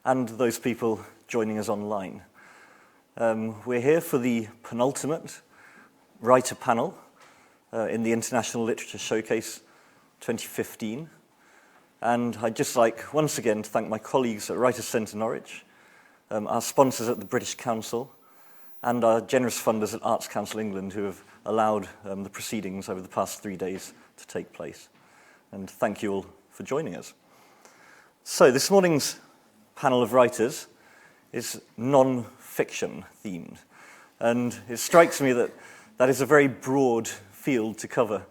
and those people joining us online. We're here for the penultimate writer panel in the International Literature Showcase 2015. And I'd just like, once again, to thank my colleagues at Writers' Centre Norwich, our sponsors at the British Council, and our generous funders at Arts Council England who have allowed the proceedings over the past 3 days to take place. And thank you all for joining us. So this morning's panel of writers is non-fiction themed. And it strikes me that that is a very broad field to cover.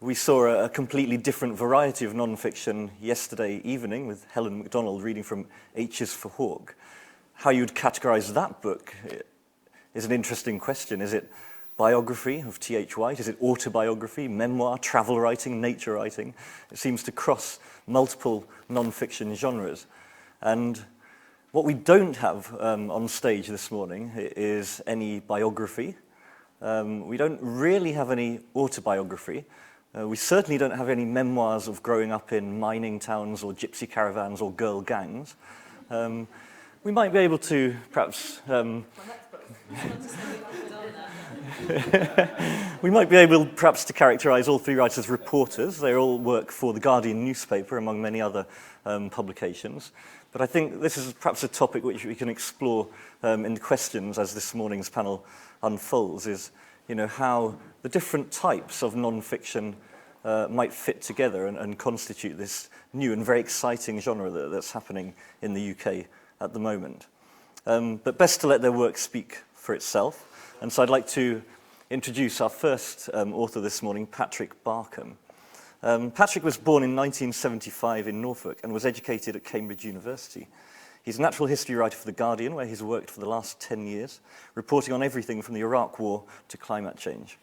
We saw a completely different variety of non-fiction yesterday evening with Helen MacDonald reading from H is for Hawk. How you'd categorize that book is an interesting question. Is it biography of T.H. White? Is it autobiography, memoir, travel writing, nature writing? It seems to cross multiple non-fiction genres. And what we don't have on stage this morning is any biography. We don't really have any autobiography. We certainly don't have any memoirs of growing up in mining towns or gypsy caravans or girl gangs. We might be able to perhaps we might be able perhaps to characterize all three writers as reporters. They all work for the Guardian newspaper, among many other publications. But I think this is perhaps a topic which we can explore in the questions as this morning's panel unfolds, is how the different types of non-fiction might fit together and constitute this new and very exciting genre that's happening in the UK at the moment. But best to let their work speak for itself. And so I'd like to introduce our first author this morning, Patrick Barkham. Patrick was born in 1975 in Norfolk and was educated at Cambridge University. He's a natural history writer for The Guardian, where he's worked for the last 10 years, reporting on everything from the Iraq War to climate change.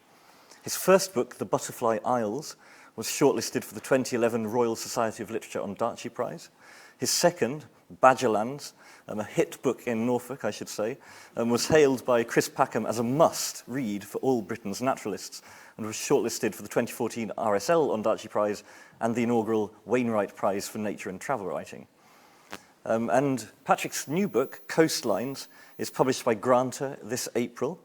His first book, The Butterfly Isles, was shortlisted for the 2011 Royal Society of Literature Ondaatje Prize. His second, Badgerlands, a hit book in Norfolk, I should say, was hailed by Chris Packham as a must-read for all Britain's naturalists and was shortlisted for the 2014 RSL Ondaatje Prize and the inaugural Wainwright Prize for Nature and Travel Writing. And Patrick's new book, Coastlines, is published by Granta this April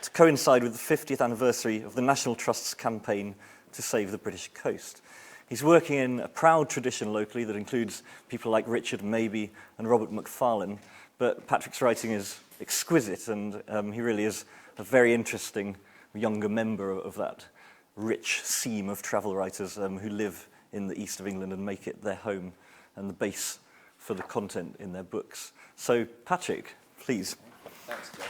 to coincide with the 50th anniversary of the National Trust's campaign to save the British coast. He's working in a proud tradition locally that includes people like Richard Mabey and Robert Macfarlane, but Patrick's writing is exquisite, and he really is a very interesting younger member of that rich seam of travel writers who live in the east of England and make it their home and the base for the content in their books. So, Patrick, please. Thanks, Joe.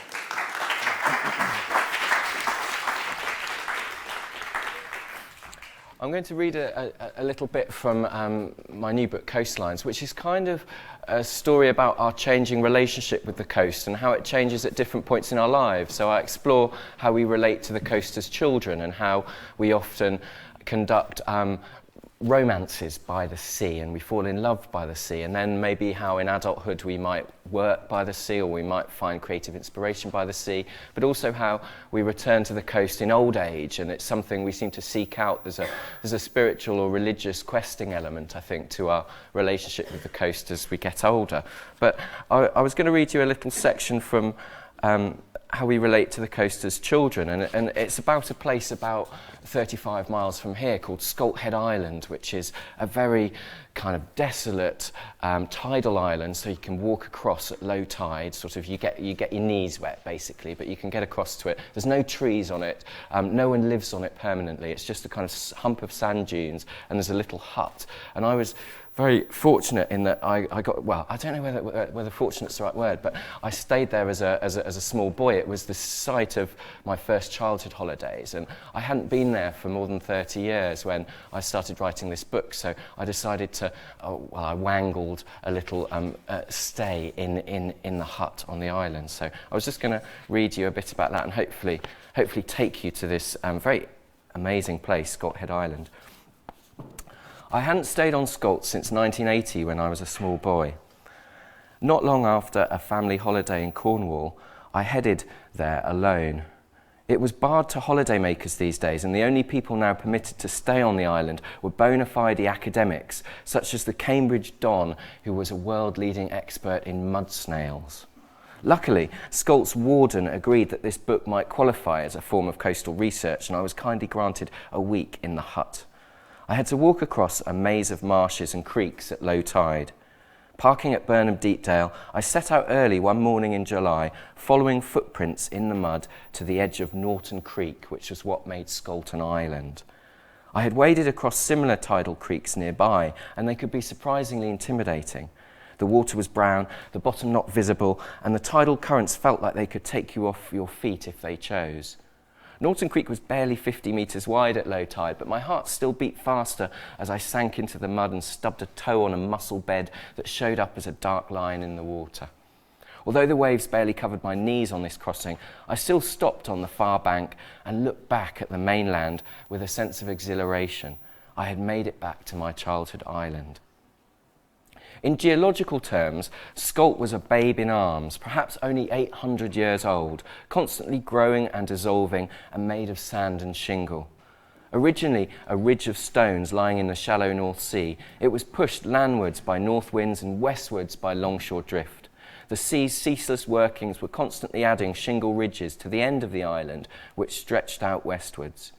I'm going to read a little bit from my new book, Coastlines, which is kind of a story about our changing relationship with the coast and how it changes at different points in our lives. So I explore how we relate to the coast as children and how we often conduct romances by the sea and we fall in love by the sea, and then maybe how in adulthood we might work by the sea or we might find creative inspiration by the sea, but also how we return to the coast in old age, and it's something we seem to seek out. There's a spiritual or religious questing element, I think, to our relationship with the coast as we get older. But I was going to read you a little section from how we relate to the coast as children, and it's about a place about 35 miles from here called Scolthead Island, which is a very kind of desolate tidal island, so you can walk across at low tide. Sort of you get your knees wet basically, but you can get across to it. There's no trees on it, no one lives on it permanently. It's just a kind of hump of sand dunes, and there's a little hut. And I was very fortunate in that I got, well, I don't know whether fortunate's the right word, but I stayed there as a small boy. It was the site of my first childhood holidays, and I hadn't been there for more than 30 years when I started writing this book, so I decided to, I wangled a little stay in the hut on the island. So I was just going to read you a bit about that and hopefully take you to this very amazing place, Scolthead Island. I hadn't stayed on Scalt since 1980 when I was a small boy. Not long after a family holiday in Cornwall, I headed there alone. It was barred to holidaymakers these days, and the only people now permitted to stay on the island were bona fide academics, such as the Cambridge Don, who was a world-leading expert in mud snails. Luckily, Schalt's warden agreed that this book might qualify as a form of coastal research, and I was kindly granted a week in the hut. I had to walk across a maze of marshes and creeks at low tide. Parking at Burnham Deepdale, I set out early one morning in July, following footprints in the mud to the edge of Norton Creek, which was what made Schalt an island. I had waded across similar tidal creeks nearby, and they could be surprisingly intimidating. The water was brown, the bottom not visible, and the tidal currents felt like they could take you off your feet if they chose. Norton Creek was barely 50 metres wide at low tide, but my heart still beat faster as I sank into the mud and stubbed a toe on a mussel bed that showed up as a dark line in the water. Although the waves barely covered my knees on this crossing, I still stopped on the far bank and looked back at the mainland with a sense of exhilaration. I had made it back to my childhood island. In geological terms, Schalt was a babe in arms, perhaps only 800 years old, constantly growing and dissolving and made of sand and shingle. Originally a ridge of stones lying in the shallow North Sea, it was pushed landwards by north winds and westwards by longshore drift. The sea's ceaseless workings were constantly adding shingle ridges to the end of the island, which stretched out westwards.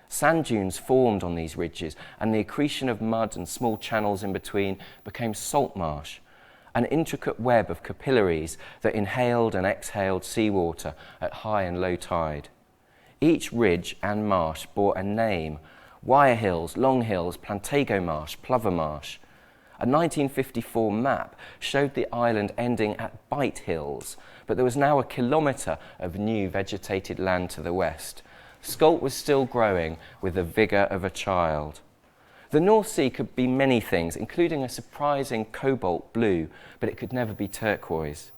Sand dunes formed on these ridges, and the accretion of mud and small channels in between became salt marsh, an intricate web of capillaries that inhaled and exhaled seawater at high and low tide. Each ridge and marsh bore a name: Wire Hills, Long Hills, Plantago Marsh, Plover Marsh. A 1954 map showed the island ending at Bight Hills, but there was now a kilometre of new vegetated land to the west. Schalt was still growing with the vigour of a child. The North Sea could be many things, including a surprising cobalt blue, but it could never be turquoise.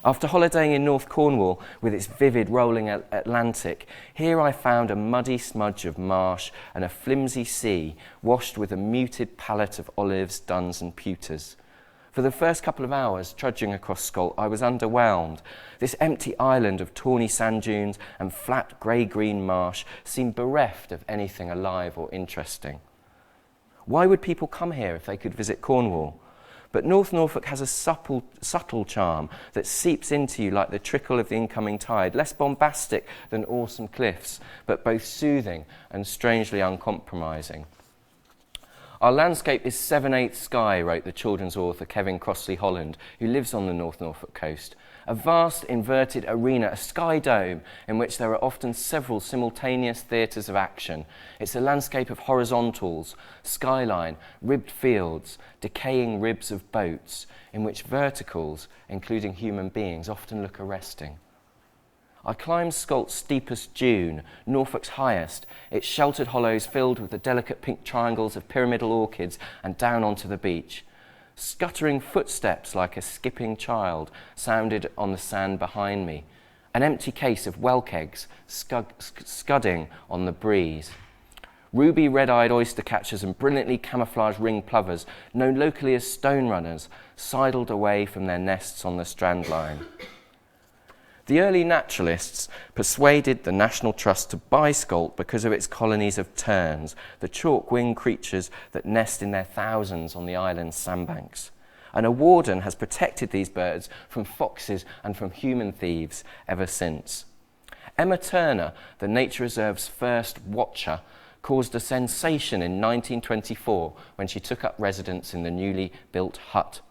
After holidaying in North Cornwall with its vivid rolling Atlantic, here I found a muddy smudge of marsh and a flimsy sea washed with a muted palette of olives, duns and pewters. For the first couple of hours trudging across Schalt, I was underwhelmed. This empty island of tawny sand dunes and flat grey-green marsh seemed bereft of anything alive or interesting. Why would people come here if they could visit Cornwall? But North Norfolk has a subtle charm that seeps into you like the trickle of the incoming tide, less bombastic than awesome cliffs, but both soothing and strangely uncompromising. Our landscape is 7/8 sky, wrote the children's author Kevin Crossley Holland, who lives on the North Norfolk coast. A vast inverted arena, a sky dome, in which there are often several simultaneous theatres of action. It's a landscape of horizontals, skyline, ribbed fields, decaying ribs of boats, in which verticals, including human beings, often look arresting. I climbed Schalt's steepest dune, Norfolk's highest, its sheltered hollows filled with the delicate pink triangles of pyramidal orchids, and down onto the beach. Scuttering footsteps like a skipping child sounded on the sand behind me, an empty case of whelk eggs scudding on the breeze. Ruby red-eyed oyster catchers and brilliantly camouflaged ringed plovers, known locally as stone runners, sidled away from their nests on the strand line. The early naturalists persuaded the National Trust to buy Schalt because of its colonies of terns, the chalk-winged creatures that nest in their thousands on the island's sandbanks. And a warden has protected these birds from foxes and from human thieves ever since. Emma Turner, the Nature Reserve's first watcher, caused a sensation in 1924 when she took up residence in the newly built hut.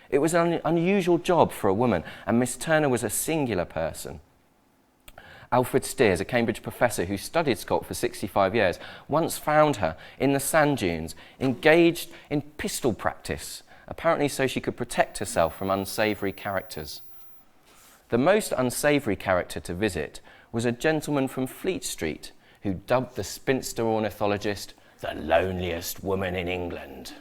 It was an unusual job for a woman, and Miss Turner was a singular person. Alfred Steers, a Cambridge professor who studied Schalt for 65 years, once found her in the sand dunes, engaged in pistol practice, apparently so she could protect herself from unsavoury characters. The most unsavoury character to visit was a gentleman from Fleet Street who dubbed the spinster ornithologist the loneliest woman in England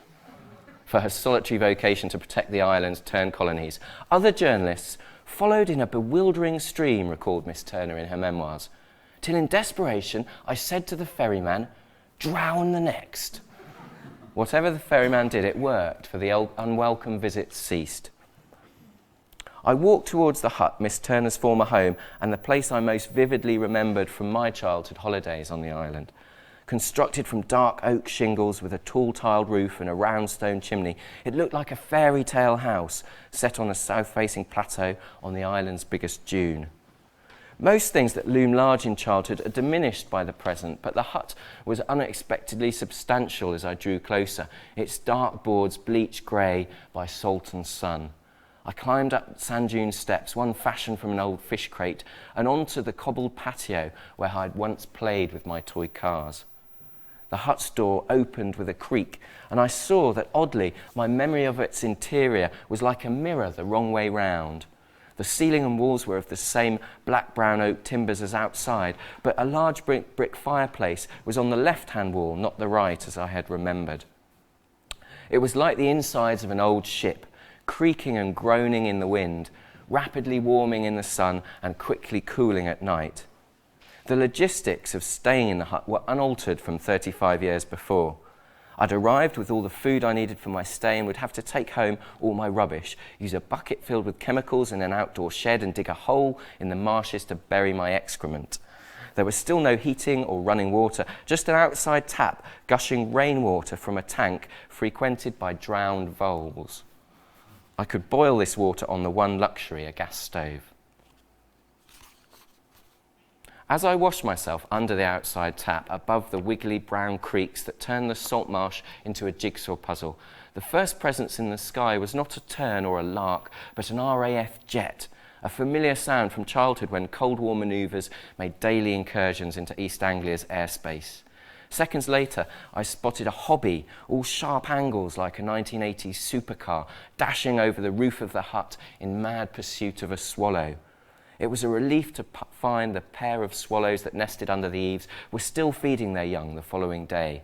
for her solitary vocation to protect the island's tern colonies. Other journalists followed in a bewildering stream, recalled Miss Turner in her memoirs, till in desperation I said to the ferryman, "Drown the next." Whatever the ferryman did, it worked, for the unwelcome visits ceased. I walked towards the hut, Miss Turner's former home, and the place I most vividly remembered from my childhood holidays on the island. Constructed from dark oak shingles with a tall tiled roof and a round stone chimney, it looked like a fairy tale house set on a south-facing plateau on the island's biggest dune. Most things that loom large in childhood are diminished by the present, but the hut was unexpectedly substantial as I drew closer, its dark boards bleached grey by salt and sun. I climbed up sand dune steps, one fashioned from an old fish crate, and onto the cobbled patio where I'd once played with my toy cars. The hut's door opened with a creak, and I saw that, oddly, my memory of its interior was like a mirror the wrong way round. The ceiling and walls were of the same black-brown oak timbers as outside, but a large brick fireplace was on the left-hand wall, not the right, as I had remembered. It was like the insides of an old ship, creaking and groaning in the wind, rapidly warming in the sun and quickly cooling at night. The logistics of staying in the hut were unaltered from 35 years before. I'd arrived with all the food I needed for my stay and would have to take home all my rubbish, use a bucket filled with chemicals in an outdoor shed and dig a hole in the marshes to bury my excrement. There was still no heating or running water, just an outside tap gushing rainwater from a tank frequented by drowned voles. I could boil this water on the one luxury, a gas stove. As I washed myself under the outside tap, above the wiggly brown creeks that turned the salt marsh into a jigsaw puzzle, the first presence in the sky was not a tern or a lark, but an RAF jet, a familiar sound from childhood when Cold War manoeuvres made daily incursions into East Anglia's airspace. Seconds later, I spotted a hobby, all sharp angles like a 1980s supercar, dashing over the roof of the hut in mad pursuit of a swallow. It was a relief to find the pair of swallows that nested under the eaves were still feeding their young the following day.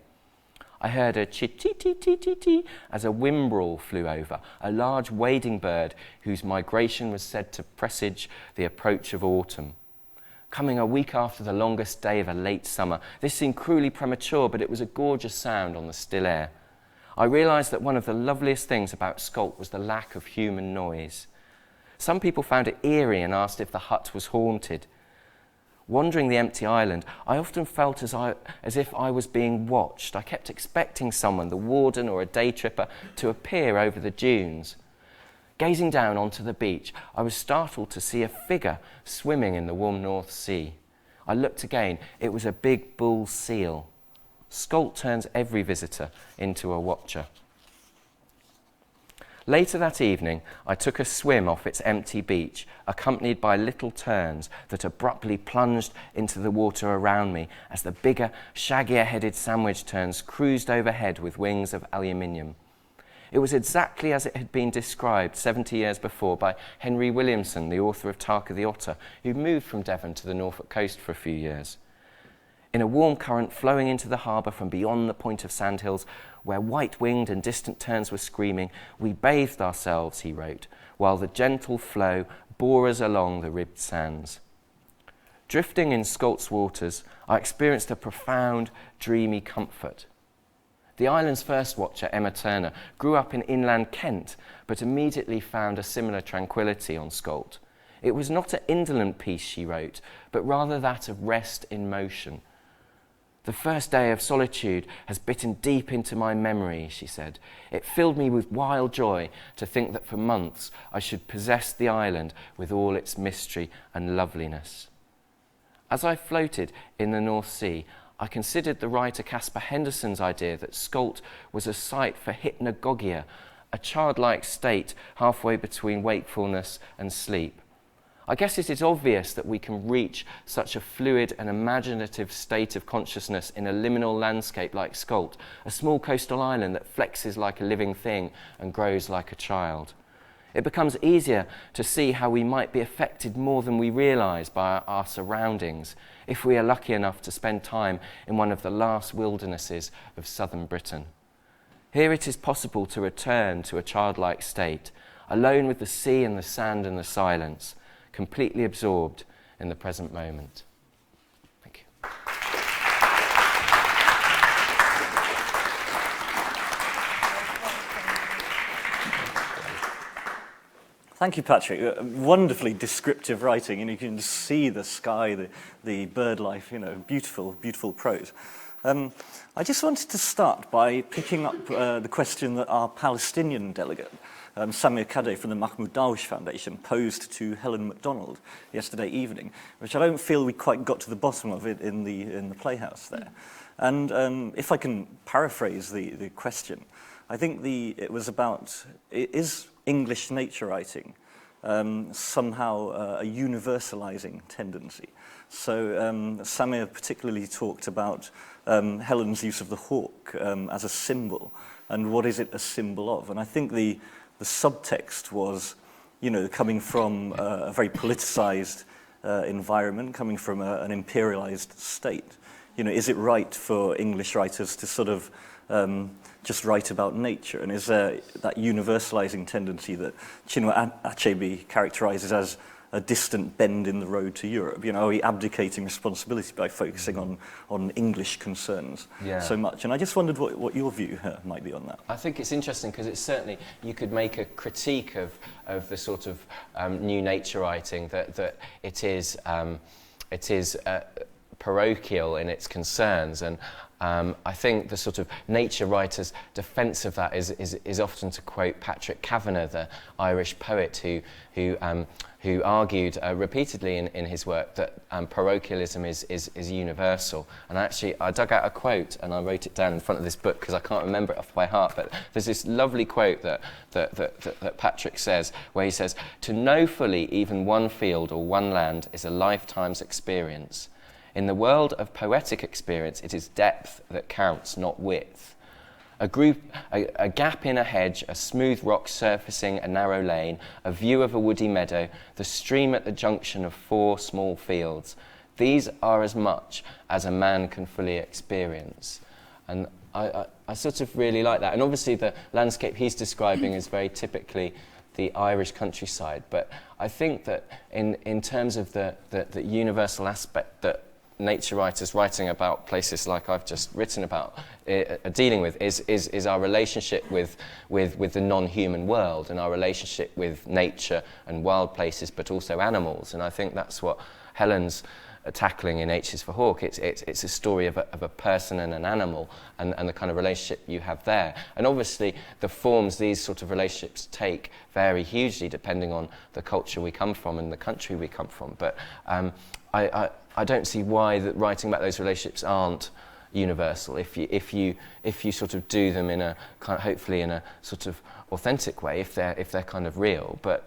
I heard a chit-chit-chit-chit-chit as a whimbrel flew over, a large wading bird whose migration was said to presage the approach of autumn. Coming a week after the longest day of a late summer, this seemed cruelly premature, but it was a gorgeous sound on the still air. I realised that one of the loveliest things about Scott was the lack of human noise. Some people found it eerie and asked if the hut was haunted. Wandering the empty island, I often felt as if I was being watched. I kept expecting someone, the warden or a day tripper, to appear over the dunes. Gazing down onto the beach, I was startled to see a figure swimming in the warm North Sea. I looked again. It was a big bull seal. Scott turns every visitor into a watcher. Later that evening, I took a swim off its empty beach, accompanied by little terns that abruptly plunged into the water around me as the bigger, shaggier-headed sandwich terns cruised overhead with wings of aluminium. It was exactly as it had been described 70 years before by Henry Williamson, the author of Tarka the Otter, who moved from Devon to the Norfolk coast for a few years. In a warm current flowing into the harbour from beyond the point of sandhills, where white-winged and distant terns were screaming, we bathed ourselves, he wrote, while the gentle flow bore us along the ribbed sands. Drifting in Scolt's waters, I experienced a profound, dreamy comfort. The island's first watcher, Emma Turner, grew up in inland Kent, but immediately found a similar tranquility on Scolt. It was not an indolent peace, she wrote, but rather that of rest in motion. The first day of solitude has bitten deep into my memory, she said. It filled me with wild joy to think that for months I should possess the island with all its mystery and loveliness. As I floated in the North Sea, I considered the writer Caspar Henderson's idea that Scolt was a site for hypnagogia, a childlike state halfway between wakefulness and sleep. I guess it is obvious that we can reach such a fluid and imaginative state of consciousness in a liminal landscape like Scolt, a small coastal island that flexes like a living thing and grows like a child. It becomes easier to see how we might be affected more than we realise by our surroundings if we are lucky enough to spend time in one of the last wildernesses of southern Britain. Here it is possible to return to a childlike state, alone with the sea and the sand and the silence, completely absorbed in the present moment. Thank you. Thank you, Patrick. Wonderfully descriptive writing, and you can see the sky, the bird life, beautiful, beautiful prose. I just wanted to start by picking up the question that our Palestinian delegate, Samir Kadeh from the Mahmoud Darwish Foundation, posed to Helen MacDonald yesterday evening, which I don't feel we quite got to the bottom of it in the Playhouse there. And if I can paraphrase the question, I think it was about, is English nature writing somehow a universalizing tendency? So Samir particularly talked about Helen's use of the hawk as a symbol, and what is it a symbol of? And I think the subtext was, coming from a very politicized environment, coming from an imperialized state. Is it right for English writers to sort of just write about nature? And is there that universalizing tendency that Chinua Achebe characterizes as a distant bend in the road to Europe? Are we abdicating responsibility by focusing on English concerns so much? And I just wondered what your view might be on that. I think it's interesting because it's certainly, you could make a critique of the sort of new nature writing that it is parochial in its concerns, and I think the sort of nature writer's defence of that is often to quote Patrick Kavanagh, the Irish poet who argued repeatedly in his work that parochialism is universal. And actually, I dug out a quote and I wrote it down in front of this book because I can't remember it off by heart. But there's this lovely quote that Patrick says, where he says, "To know fully even one field or one land is a lifetime's experience. In the world of poetic experience, it is depth that counts, not width. A gap in a hedge, a smooth rock surfacing a narrow lane, a view of a woody meadow, the stream at the junction of four small fields. These are as much as a man can fully experience." And I sort of really like that. And obviously the landscape he's describing is very typically the Irish countryside. But I think that in terms of the universal aspect that nature writers writing about places like I've just written about are dealing with is our relationship with the non-human world and our relationship with nature and wild places, but also animals. And I think that's what Helen's tackling in H is for Hawk. It's a story of a person and an animal, and the kind of relationship you have there. And obviously the forms these sort of relationships take vary hugely depending on the culture we come from and the country we come from. But I don't see why that writing about those relationships aren't universal if you sort of do them in a kind of, hopefully in a sort of authentic way, if they're kind of real. But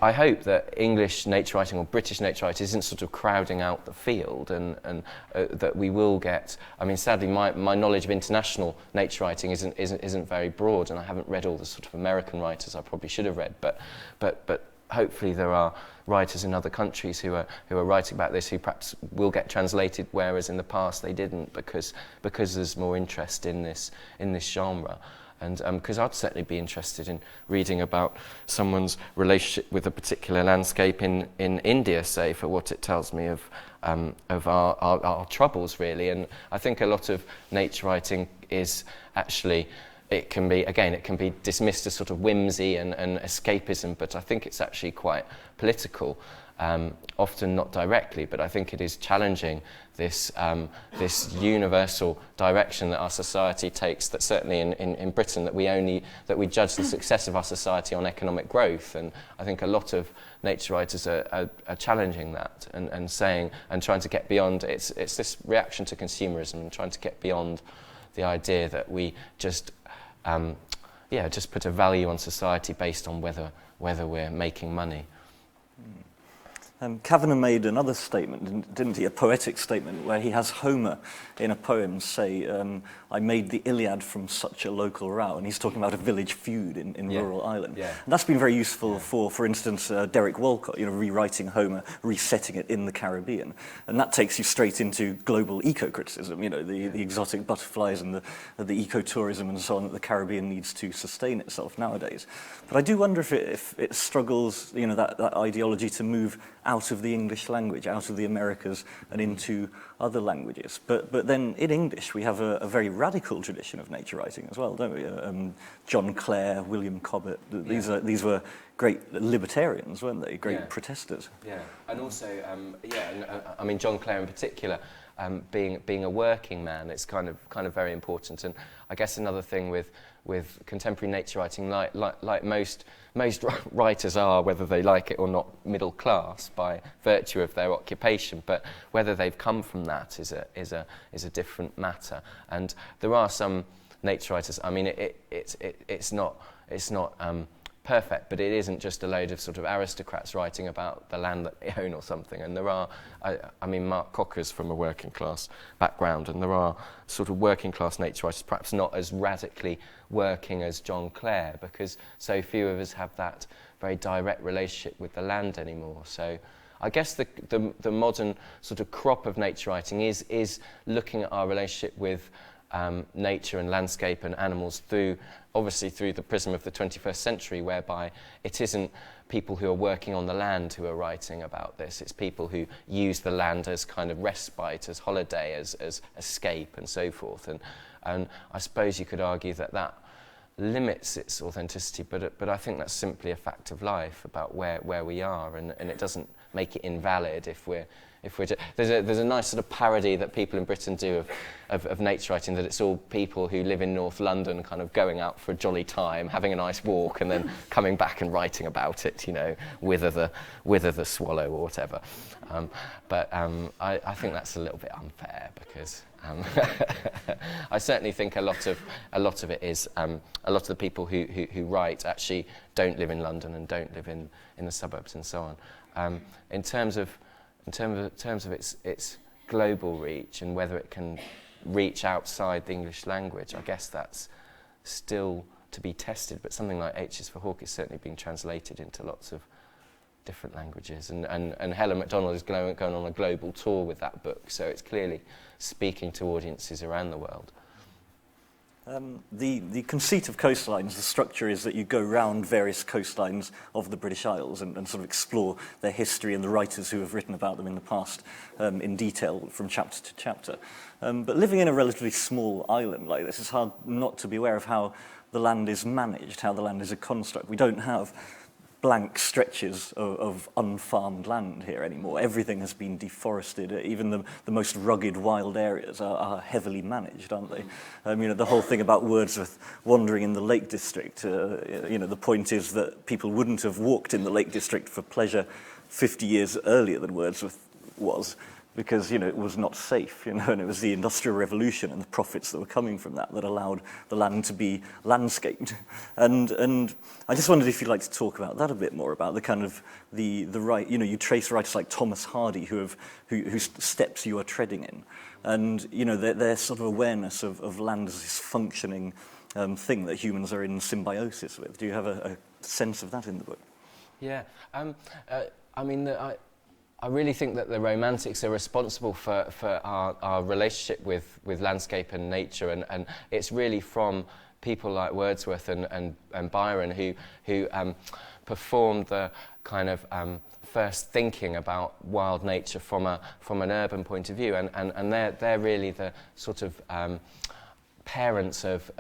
I hope that English nature writing or British nature writing isn't sort of crowding out the field, and that we will get. I mean, sadly, my knowledge of international nature writing isn't very broad, and I haven't read all the sort of American writers I probably should have read. But hopefully there are writers in other countries who are writing about this who perhaps will get translated, whereas in the past they didn't, because there's more interest in this genre. And because I'd certainly be interested in reading about someone's relationship with a particular landscape in India, say, for what it tells me of our troubles, really. And I think a lot of nature writing is actually, it can be dismissed as sort of whimsy and escapism, but I think it's actually quite political, often not directly, but I think it is challenging this universal direction that our society takes, that certainly in Britain, that we judge the success of our society on economic growth. And I think a lot of nature writers are challenging that and saying, and trying to get beyond, it's this reaction to consumerism and trying to get beyond the idea that we just put a value on society based on whether we're making money. Kavanagh made another statement, didn't he? A poetic statement where he has Homer in a poem say, "I made the Iliad from such a local row," and he's talking about a village feud in rural Ireland. Yeah. And that's been very useful for instance, Derek Walcott, rewriting Homer, resetting it in the Caribbean, and that takes you straight into global eco-criticism. The exotic butterflies and the ecotourism and so on that the Caribbean needs to sustain itself nowadays. But I do wonder if it struggles, that ideology to move out of the English language, out of the Americas and into other languages. But then in English we have a very radical tradition of nature writing as well, don't we? John Clare, William Cobbett, these were great libertarians, weren't they? Great protesters. Yeah, and also, I mean, John Clare in particular, being a working man, it's kind of very important. And I guess another thing with contemporary nature writing, like most writers are, whether they like it or not, middle class by virtue of their occupation, but whether they've come from that is a different matter. And there are some nature writers. I mean, it's not perfect, but it isn't just a load of sort of aristocrats writing about the land that they own or something. And there are, I mean, Mark Cocker's from a working class background, and there are sort of working class nature writers, perhaps not as radically working as John Clare, because so few of us have that very direct relationship with the land anymore. So I guess the modern sort of crop of nature writing is looking at our relationship with nature and landscape and animals obviously through the prism of the 21st century, whereby it isn't people who are working on the land who are writing about this. It's people who use the land as kind of respite, as holiday, as escape and so forth. And I suppose you could argue that limits its authenticity, but I think that's simply a fact of life about where we are, and it doesn't make it invalid if we're there's a nice sort of parody that people in Britain do of nature writing, that it's all people who live in North London kind of going out for a jolly time, having a nice walk, and then coming back and writing about it, you know, wither the swallow or whatever. But I think that's a little bit unfair, because I certainly think a lot of it is a lot of the people who write actually don't live in London and don't live in the suburbs and so on. In terms of its global reach and whether it can reach outside the English language, I guess that's still to be tested. But something like H is for Hawk is certainly being translated into lots of different languages. And Helen MacDonald is going on a global tour with that book, so it's clearly speaking to audiences around the world. The conceit of coastlines, the structure is that you go round various coastlines of the British Isles and sort of explore their history and the writers who have written about them in the past in detail from chapter to chapter. But living in a relatively small island like this, it's hard not to be aware of how the land is managed, how the land is a construct. We don't have blank stretches of unfarmed land here anymore. Everything has been deforested. Even the most rugged wild areas are heavily managed, aren't they? You know, the whole thing about Wordsworth wandering in the Lake District, you know, the point is that people wouldn't have walked in the Lake District for pleasure 50 years earlier than Wordsworth was, because, you know, it was not safe, you know, and it was the Industrial Revolution and the profits that were coming from that allowed the land to be landscaped. And I just wondered if you'd like to talk about that a bit more, about the kind of the right, you know, you trace writers like Thomas Hardy whose steps you are treading in, and, you know, their sort of awareness of land as this functioning thing that humans are in symbiosis with. Do you have a sense of that in the book? Yeah, I mean, I really think that the Romantics are responsible for our relationship with landscape and nature, and it's really from people like Wordsworth and Byron who performed the kind of first thinking about wild nature from an urban point of view, and they're really the sort of parents of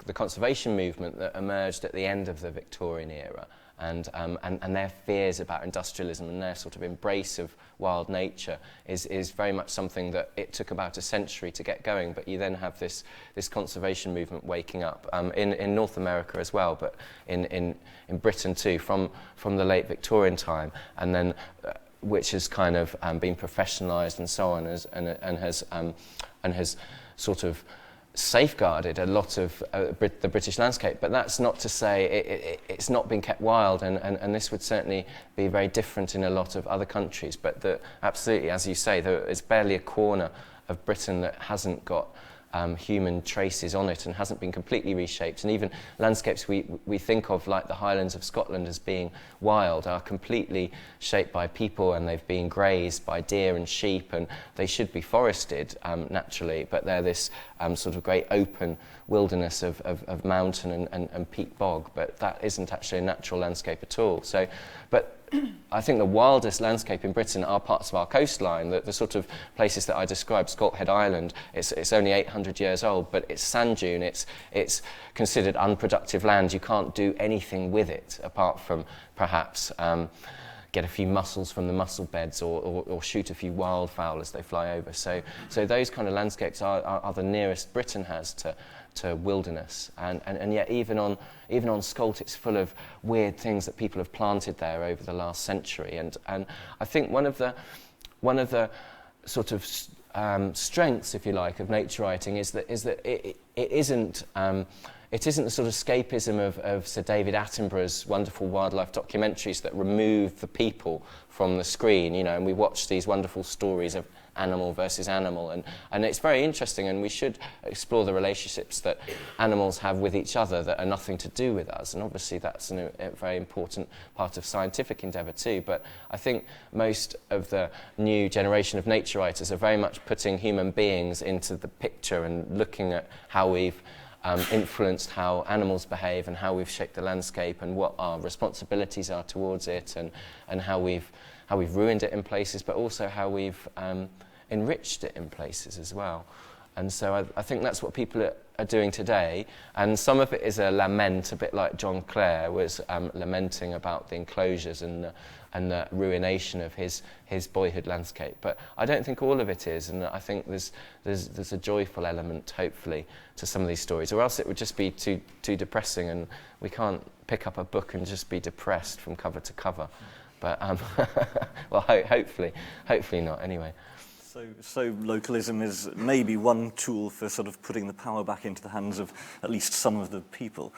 the conservation movement that emerged at the end of the Victorian era. And their fears about industrialism and their sort of embrace of wild nature is very much something that it took about a century to get going, but you then have this conservation movement waking up in North America as well, but in Britain too, from the late Victorian time, and then which has kind of been professionalised and so on, and has sort of safeguarded a lot of the British landscape. But that's not to say it's not been kept wild, and this would certainly be very different in a lot of other countries. But absolutely, as you say, there is barely a corner of Britain that hasn't got human traces on it and hasn't been completely reshaped. And even landscapes we think of, like the Highlands of Scotland, as being wild, are completely shaped by people, and they've been grazed by deer and sheep, and they should be forested naturally, but they're this sort of great open wilderness of mountain and peat bog, but that isn't actually a natural landscape at all. So, but I think the wildest landscape in Britain are parts of our coastline, the sort of places that I described. Scolthead Island, it's only 800 years old, but it's sand dune, it's considered unproductive land. You can't do anything with it apart from perhaps get a few mussels from the mussel beds or shoot a few wildfowl as they fly over. So those kind of landscapes are the nearest Britain has to wilderness, and yet even on Scalt it's full of weird things that people have planted there over the last century, and I think one of the sort of strengths, if you like, of nature writing is that it isn't the sort of escapism of Sir David Attenborough's wonderful wildlife documentaries that remove the people from the screen, and we watch these wonderful stories of animal versus animal, and it's very interesting, and we should explore the relationships that animals have with each other that are nothing to do with us, and obviously that's a very important part of scientific endeavour too. But I think most of the new generation of nature writers are very much putting human beings into the picture and looking at how we've influenced how animals behave and how we've shaped the landscape and what our responsibilities are towards it, and how we've ruined it in places, but also how we've enriched it in places as well. And so I think that's what people are doing today, and some of it is a lament, a bit like John Clare was lamenting about the enclosures and the ruination of his boyhood landscape. But I don't think all of it is, and I think there's a joyful element, hopefully, to some of these stories, or else it would just be too depressing, and we can't pick up a book and just be depressed from cover to cover. But well, hopefully not. Anyway. So localism is maybe one tool for sort of putting the power back into the hands of at least some of the people.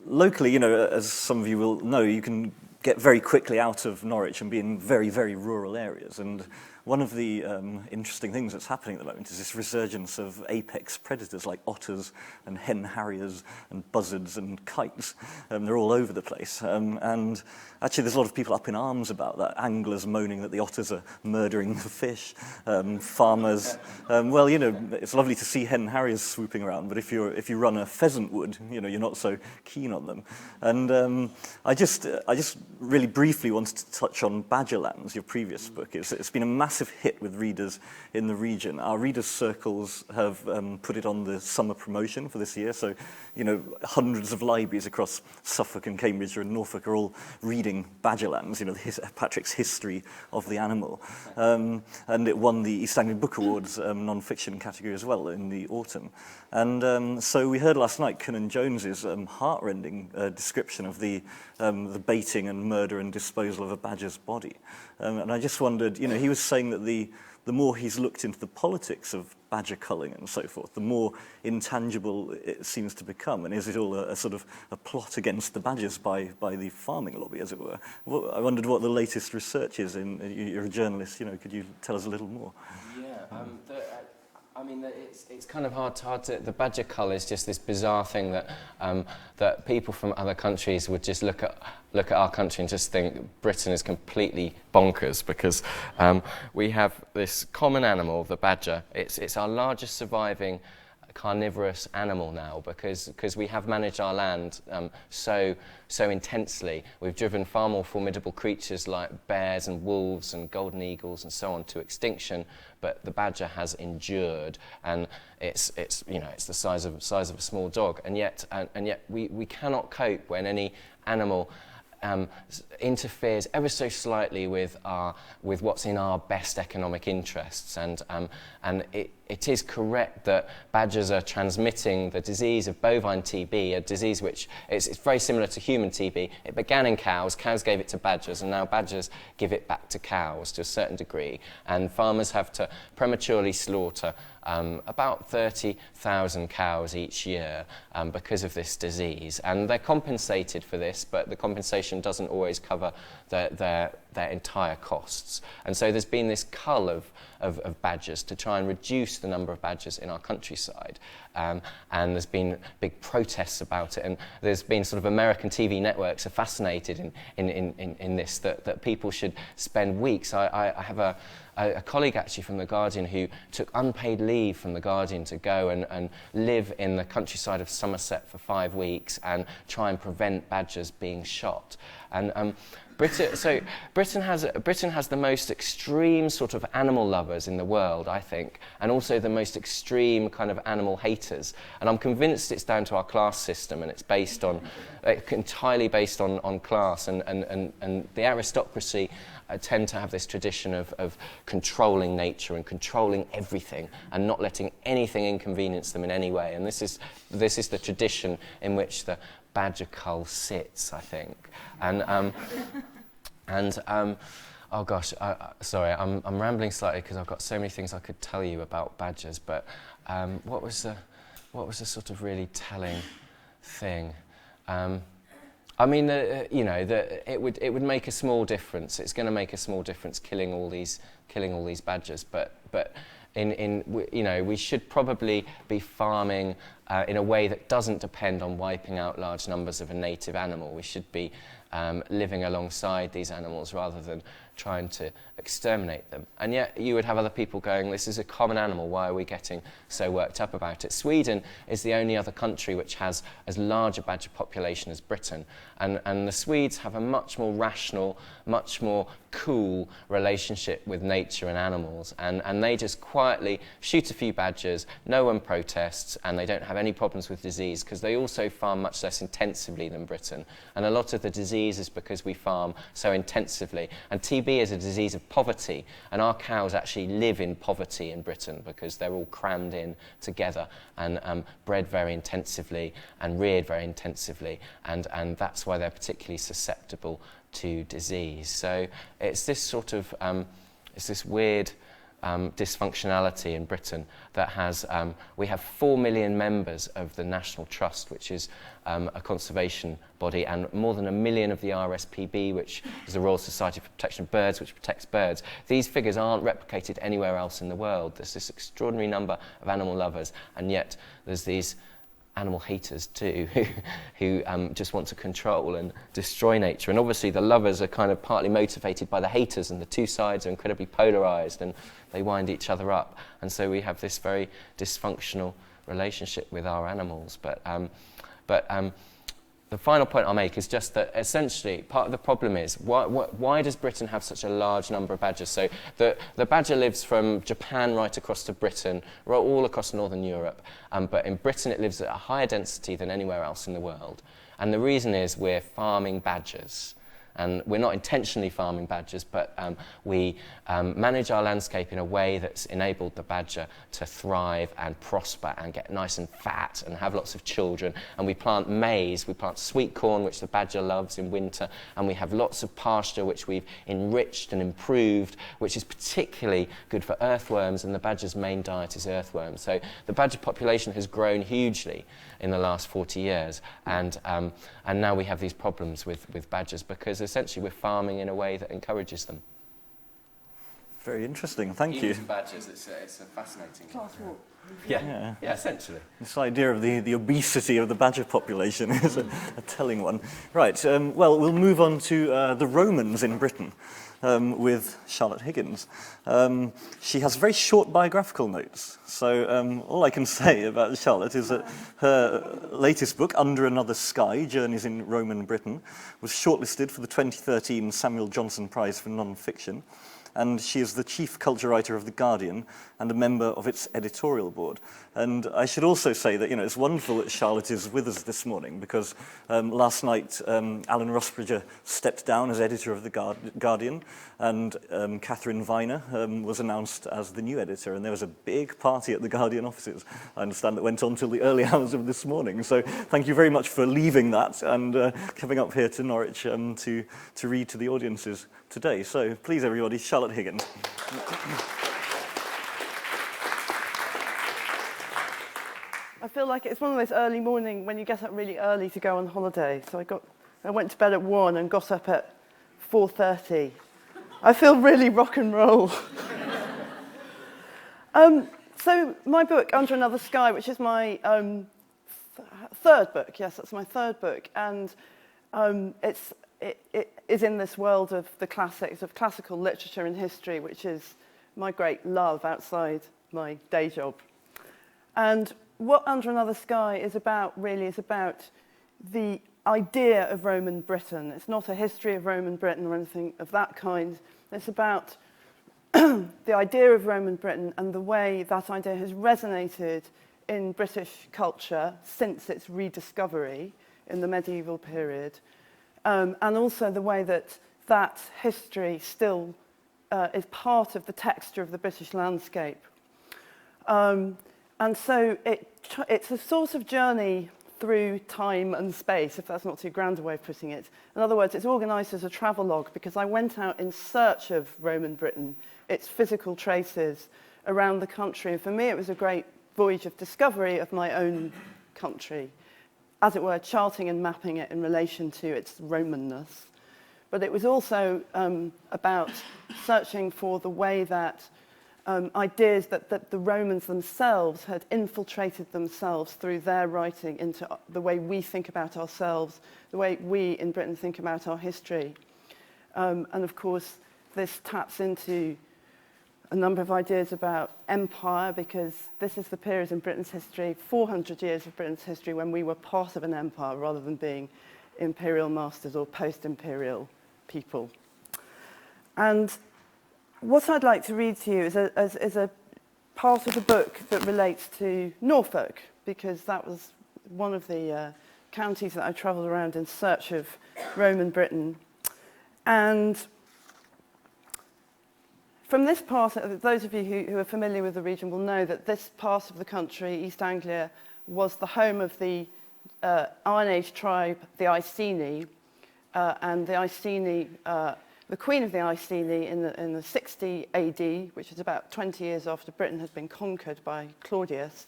Locally, as some of you will know, you can get very quickly out of Norwich and be in very, very rural areas. And one of the interesting things that's happening at the moment is this resurgence of apex predators like otters and hen harriers and buzzards and kites. They're all over the place. And actually there's a lot of people up in arms about that. Anglers moaning that the otters are murdering the fish. Farmers, well, it's lovely to see hen harriers swooping around, but if you run a pheasant wood, you're not so keen on them. And I just really briefly wanted to touch on Badgerlands, your previous book. It's been a massive hit with readers in the region. Our readers' circles have put it on the summer promotion for this year, so hundreds of libraries across Suffolk and Cambridgeshire and Norfolk are all reading Badgerlands, Patrick's history of the animal. And it won the East Anglia Book Awards Nonfiction category as well in the autumn. And so we heard last night Conan Jones's heartrending description of the baiting and murder and disposal of a badger's body. And I just wondered, he was saying that the more he's looked into the politics of badger culling and so forth, the more intangible it seems to become. And is it all a sort of a plot against the badgers by the farming lobby, as it were? Well, I wondered what the latest research is. You're a journalist, could you tell us a little more? Yeah, it's kind of hard to. The badger cull is just this bizarre thing that people from other countries would just look at our country and just think Britain is completely bonkers, because we have this common animal, the badger. It's our largest surviving carnivorous animal now, because we have managed our land so intensely. We've driven far more formidable creatures like bears and wolves and golden eagles and so on to extinction, but the badger has endured, and it's the size of a small dog, and yet we cannot cope when any animal interferes ever so slightly with what's in our best economic interests, and it is correct that badgers are transmitting the disease of bovine TB, a disease which it's very similar to human TB. It began in cows gave it to badgers, and now badgers give it back to cows to a certain degree, and farmers have to prematurely slaughter about 30,000 cows each year because of this disease, and they're compensated for this, but the compensation doesn't always cover their their entire costs. And so there's been this cull of badgers to try and reduce the number of badgers in our countryside. And there's been big protests about it, and there's been sort of American TV networks are fascinated in this, that people should spend weeks. I have a colleague actually from The Guardian who took unpaid leave from The Guardian to go and live in the countryside of Somerset for 5 weeks and try and prevent badgers being shot. And Britain has the most extreme sort of animal lovers in the world, I think, and also the most extreme kind of animal haters. And I'm convinced it's down to our class system, and it's based on entirely based on class. And the aristocracy tend to have this tradition of controlling nature and controlling everything and not letting anything inconvenience them in any way. And this is the tradition in which the badger cull sits, I think. Oh gosh, sorry, I'm rambling slightly because I've got so many things I could tell you about badgers. But what was the sort of really telling thing? I mean, it would make a small difference. It's going to make a small difference killing all these badgers. But we should probably be farming in a way that doesn't depend on wiping out large numbers of a native animal. We should be living alongside these animals rather than trying to exterminate them. And yet you would have other people going, this is a common animal, why are we getting so worked up about it? Sweden is the only other country which has as large a badger population as Britain. And the Swedes have a much more rational, much more cool relationship with nature and animals. And they just quietly shoot a few badgers, no one protests, and they don't have any problems with disease because they also farm much less intensively than Britain. And a lot of the disease is because we farm so intensively. And TB is a disease of poverty, and our cows actually live in poverty in Britain because they're all crammed in together and bred very intensively and reared very intensively, and that's why they're particularly susceptible to disease. So it's this sort of it's this weird dysfunctionality in Britain that has we have 4 million members of the National Trust, which is a conservation body, and more than 1 million of the RSPB, which is the Royal Society for Protection of Birds, which protects birds. These figures aren't replicated anywhere else in the world. There's this extraordinary number of animal lovers, and yet there's these animal haters too, who just want to control and destroy nature. And obviously the lovers are kind of partly motivated by the haters, and the two sides are incredibly polarised and they wind each other up. And so we have this very dysfunctional relationship with our animals. But the final point I'll make is just that essentially part of the problem is why does Britain have such a large number of badgers? So the badger lives from Japan right across to Britain, all across northern Europe, but in Britain it lives at a higher density than anywhere else in the world. And the reason is we're farming badgers. And we're not intentionally farming badgers, but we manage our landscape in a way that's enabled the badger to thrive and prosper and get nice and fat and have lots of children. And we plant maize, we plant sweet corn, which the badger loves in winter, and we have lots of pasture which we've enriched and improved, which is particularly good for earthworms, and the badger's main diet is earthworms. So the badger population has grown hugely in the last 40 years, and now we have these problems with badgers because essentially we're farming in a way that encourages them. Very interesting, thank you. Badgers, it's a fascinating Class walk. Yeah, essentially. This idea of the obesity of the badger population is a telling one. Right, well, we'll move on to the Romans in Britain with Charlotte Higgins. She has very short biographical notes, so all I can say about Charlotte is that her latest book, Under Another Sky, Journeys in Roman Britain, was shortlisted for the 2013 Samuel Johnson Prize for Nonfiction, and she is the chief culture writer of The Guardian and a member of its editorial board. And I should also say that, it's wonderful that Charlotte is with us this morning because last night Alan Rusbridger stepped down as editor of The Guardian, and Catherine Viner was announced as the new editor, and there was a big party at The Guardian offices, I understand, that went on till the early hours of this morning. So thank you very much for leaving that and coming up here to Norwich to read to the audiences today. So please, everybody, Charlotte Higgins. I feel like it's one of those early morning when you get up really early to go on holiday. So I went to bed at 1 and got up at 4:30 I feel really rock and roll. So my book, Under Another Sky, which is my third book, yes, that's my third book, and it is in this world of the classics, of classical literature and history, which is my great love outside my day job. And what Under Another Sky is about, really, is about the idea of Roman Britain. It's not a history of Roman Britain or anything of that kind. It's about the idea of Roman Britain and the way that idea has resonated in British culture since its rediscovery in the medieval period, and also the way that that history still is part of the texture of the British landscape. And so it's a sort of journey through time and space, if that's not too grand a way of putting it. In other words, it's organised as a travelogue because I went out in search of Roman Britain, its physical traces around the country. And for me, it was a great voyage of discovery of my own country, as it were, charting and mapping it in relation to its Romanness. But it was also about searching for the way that ideas that the Romans themselves had infiltrated themselves through their writing into the way we think about ourselves, the way we in Britain think about our history. And of course, this taps into a number of ideas about empire, because this is the period in Britain's history, 400 years of Britain's history, when we were part of an empire rather than being imperial masters or post-imperial people. And what I'd like to read to you is a part of the book that relates to Norfolk, because that was one of the counties that I travelled around in search of Roman Britain. And from this part, those of you who are familiar with the region will know that this part of the country, East Anglia, was the home of the Iron Age tribe, the Iceni, and the Iceni, the Queen of the Iceni in the 60 AD, which is about 20 years after Britain had been conquered by Claudius,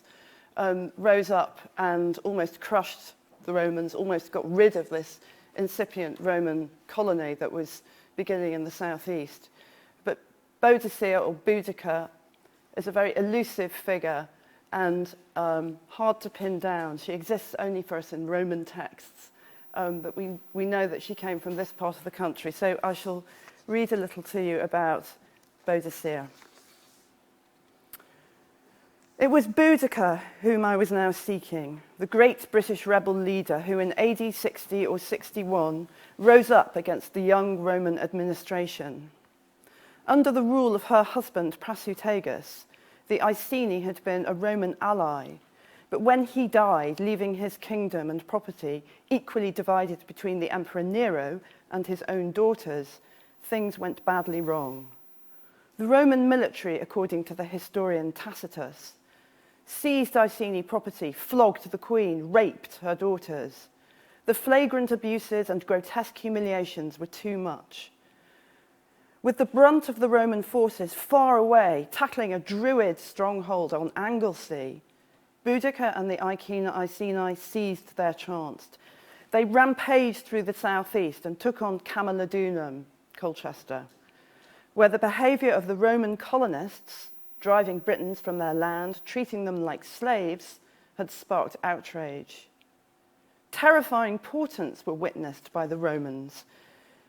rose up and almost crushed the Romans, almost got rid of this incipient Roman colony that was beginning in the southeast. But Bidisha, or Boudica, is a very elusive figure and hard to pin down. She exists only for us in Roman texts. But we know that she came from this part of the country. So I shall read a little to you about Bidisha. It was Boudica whom I was now seeking, the great British rebel leader who in AD 60 or 61 rose up against the young Roman administration. Under the rule of her husband Prasutagus, the Iceni had been a Roman ally. But when he died, leaving his kingdom and property equally divided between the Emperor Nero and his own daughters, things went badly wrong. The Roman military, according to the historian Tacitus, seized Iceni property, flogged the queen, raped her daughters. The flagrant abuses and grotesque humiliations were too much. With the brunt of the Roman forces far away, tackling a Druid stronghold on Anglesey, Boudica and the Iceni seized their chance. They rampaged through the southeast and took on Camalodunum, Colchester, where the behaviour of the Roman colonists, driving Britons from their land, treating them like slaves, had sparked outrage. Terrifying portents were witnessed by the Romans.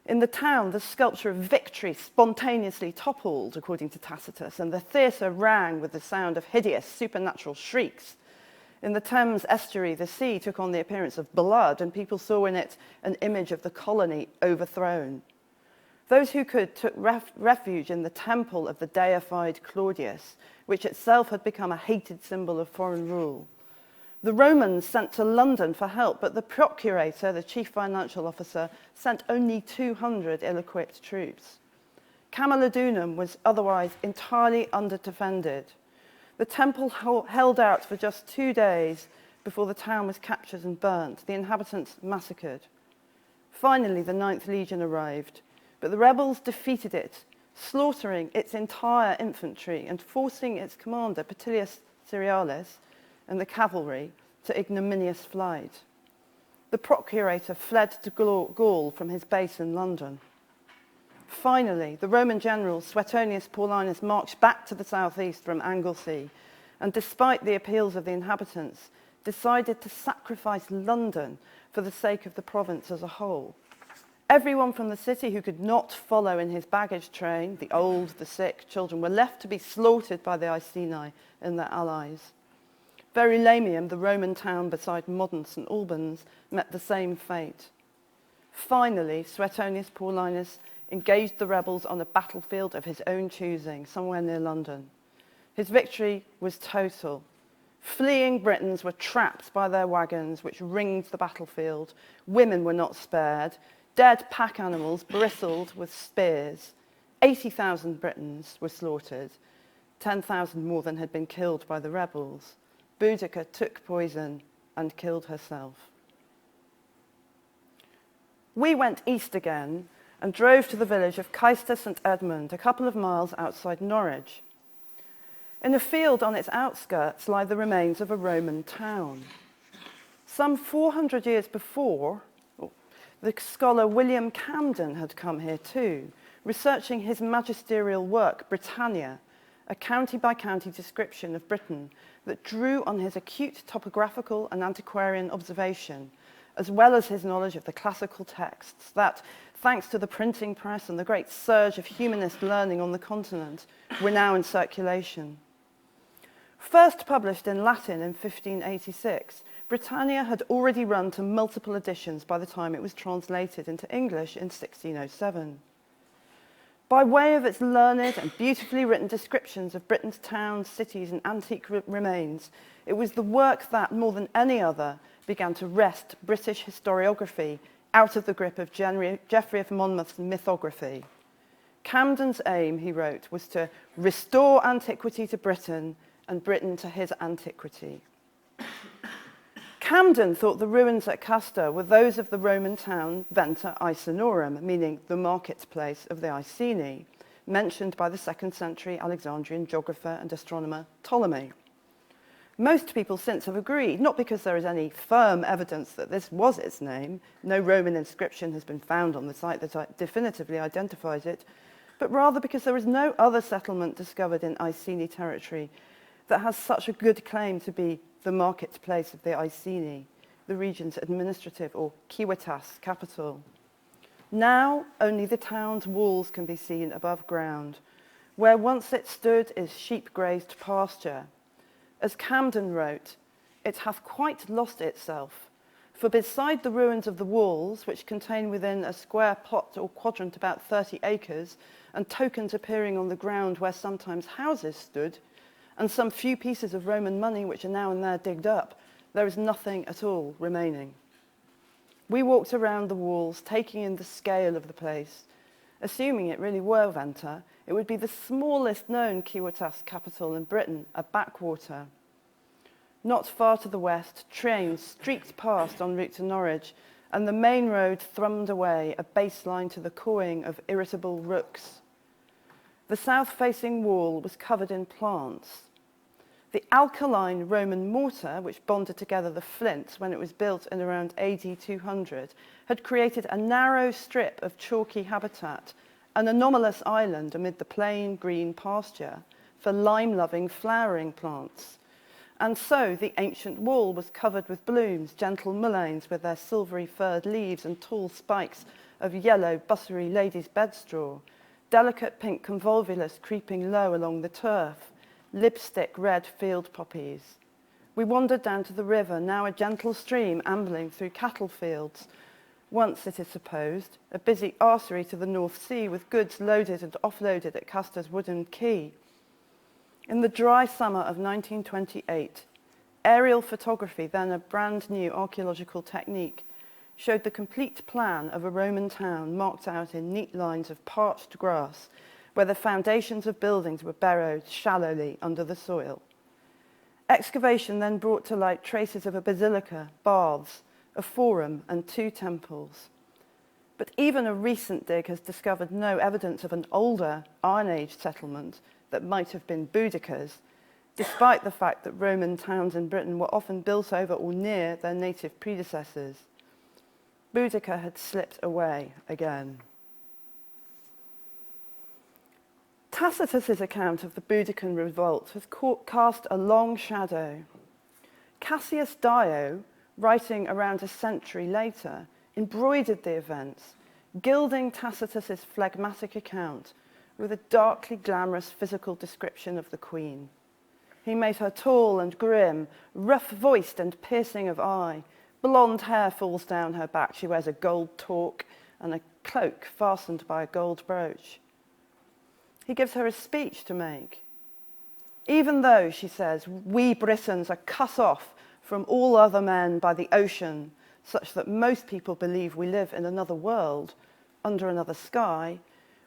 In the town, the sculpture of victory spontaneously toppled, according to Tacitus, and the theatre rang with the sound of hideous supernatural shrieks. In the Thames estuary, the sea took on the appearance of blood, and people saw in it an image of the colony overthrown. Those who could took refuge in the temple of the deified Claudius, which itself had become a hated symbol of foreign rule. The Romans sent to London for help, but the procurator, the chief financial officer, sent only 200 ill-equipped troops. Camalodunum was otherwise entirely underdefended. The temple held out for just 2 days before the town was captured and burnt, the inhabitants massacred. Finally, the 9th Legion arrived, but the rebels defeated it, slaughtering its entire infantry and forcing its commander, Petilius Cerealis, and the cavalry to ignominious flight. The procurator fled to Gaul from his base in London. Finally, the Roman general Suetonius Paulinus marched back to the southeast from Anglesey, and despite the appeals of the inhabitants, decided to sacrifice London for the sake of the province as a whole. Everyone from the city who could not follow in his baggage train, the old, the sick, children, were left to be slaughtered by the Iceni and their allies. Verulamium, the Roman town beside modern St Albans, met the same fate. Finally, Suetonius Paulinus engaged the rebels on a battlefield of his own choosing, somewhere near London. His victory was total. Fleeing Britons were trapped by their wagons, which ringed the battlefield. Women were not spared. Dead pack animals bristled with spears. 80,000 Britons were slaughtered. 10,000 more than had been killed by the rebels. Boudica took poison and killed herself. We went east again and drove to the village of Caister St Edmund, a couple of miles outside Norwich. In a field on its outskirts lie the remains of a Roman town. Some 400 years before, the scholar William Camden had come here too, researching his magisterial work, Britannia, a county-by-county description of Britain that drew on his acute topographical and antiquarian observation, as well as his knowledge of the classical texts that, thanks to the printing press and the great surge of humanist learning on the continent, were now in circulation. First published in Latin in 1586, Britannia had already run to multiple editions by the time it was translated into English in 1607. By way of its learned and beautifully written descriptions of Britain's towns, cities, and antique remains, it was the work that, more than any other, began to wrest British historiography out of the grip of Geoffrey of Monmouth's mythography. Camden's aim, he wrote, was to restore antiquity to Britain and Britain to his antiquity. Camden thought the ruins at Castor were those of the Roman town Venta Icenorum, meaning the marketplace of the Iceni, mentioned by the 2nd century Alexandrian geographer and astronomer Ptolemy. Most people since have agreed, not because there is any firm evidence that this was its name, no Roman inscription has been found on the site that definitively identifies it, but rather because there is no other settlement discovered in Iceni territory that has such a good claim to be the marketplace of the Iceni, the region's administrative or civitas capital. Now only the town's walls can be seen above ground. Where once it stood is sheep-grazed pasture. As Camden wrote, it hath quite lost itself, for beside the ruins of the walls, which contain within a square plot or quadrant about 30 acres, and tokens appearing on the ground where sometimes houses stood, and some few pieces of Roman money which are now and there digged up, there is nothing at all remaining. We walked around the walls, taking in the scale of the place. Assuming it really were Venta, it would be the smallest known civitas capital in Britain, a backwater. Not far to the west, trains streaked past en route to Norwich, and the main road thrummed away, a baseline to the cawing of irritable rooks. The south-facing wall was covered in plants. The alkaline Roman mortar, which bonded together the flints when it was built in around AD 200, had created a narrow strip of chalky habitat, an anomalous island amid the plain green pasture for lime-loving flowering plants. And so the ancient wall was covered with blooms, gentle mulleins with their silvery furred leaves and tall spikes of yellow bussery lady's bedstraw, delicate pink convolvulus creeping low along the turf, lipstick red field poppies. We wandered down to the river, now a gentle stream ambling through cattle fields. Once, it is supposed, a busy artery to the North Sea with goods loaded and offloaded at Castor's wooden quay. In the dry summer of 1928, aerial photography, then a brand new archaeological technique, showed the complete plan of a Roman town marked out in neat lines of parched grass, where the foundations of buildings were burrowed shallowly under the soil. Excavation then brought to light traces of a basilica, baths, a forum, and 2 temples. But even a recent dig has discovered no evidence of an older Iron Age settlement that might have been Boudica's, despite the fact that Roman towns in Britain were often built over or near their native predecessors. Boudica had slipped away again. Tacitus's account of the Boudiccan revolt has cast a long shadow. Cassius Dio, writing around a century later, embroidered the events, gilding Tacitus's phlegmatic account with a darkly glamorous physical description of the queen. He made her tall and grim, rough-voiced and piercing of eye. Blonde hair falls down her back. She wears a gold torque and a cloak fastened by a gold brooch. He gives her a speech to make. Even though, she says, we Britons are cut off from all other men by the ocean, such that most people believe we live in another world, under another sky,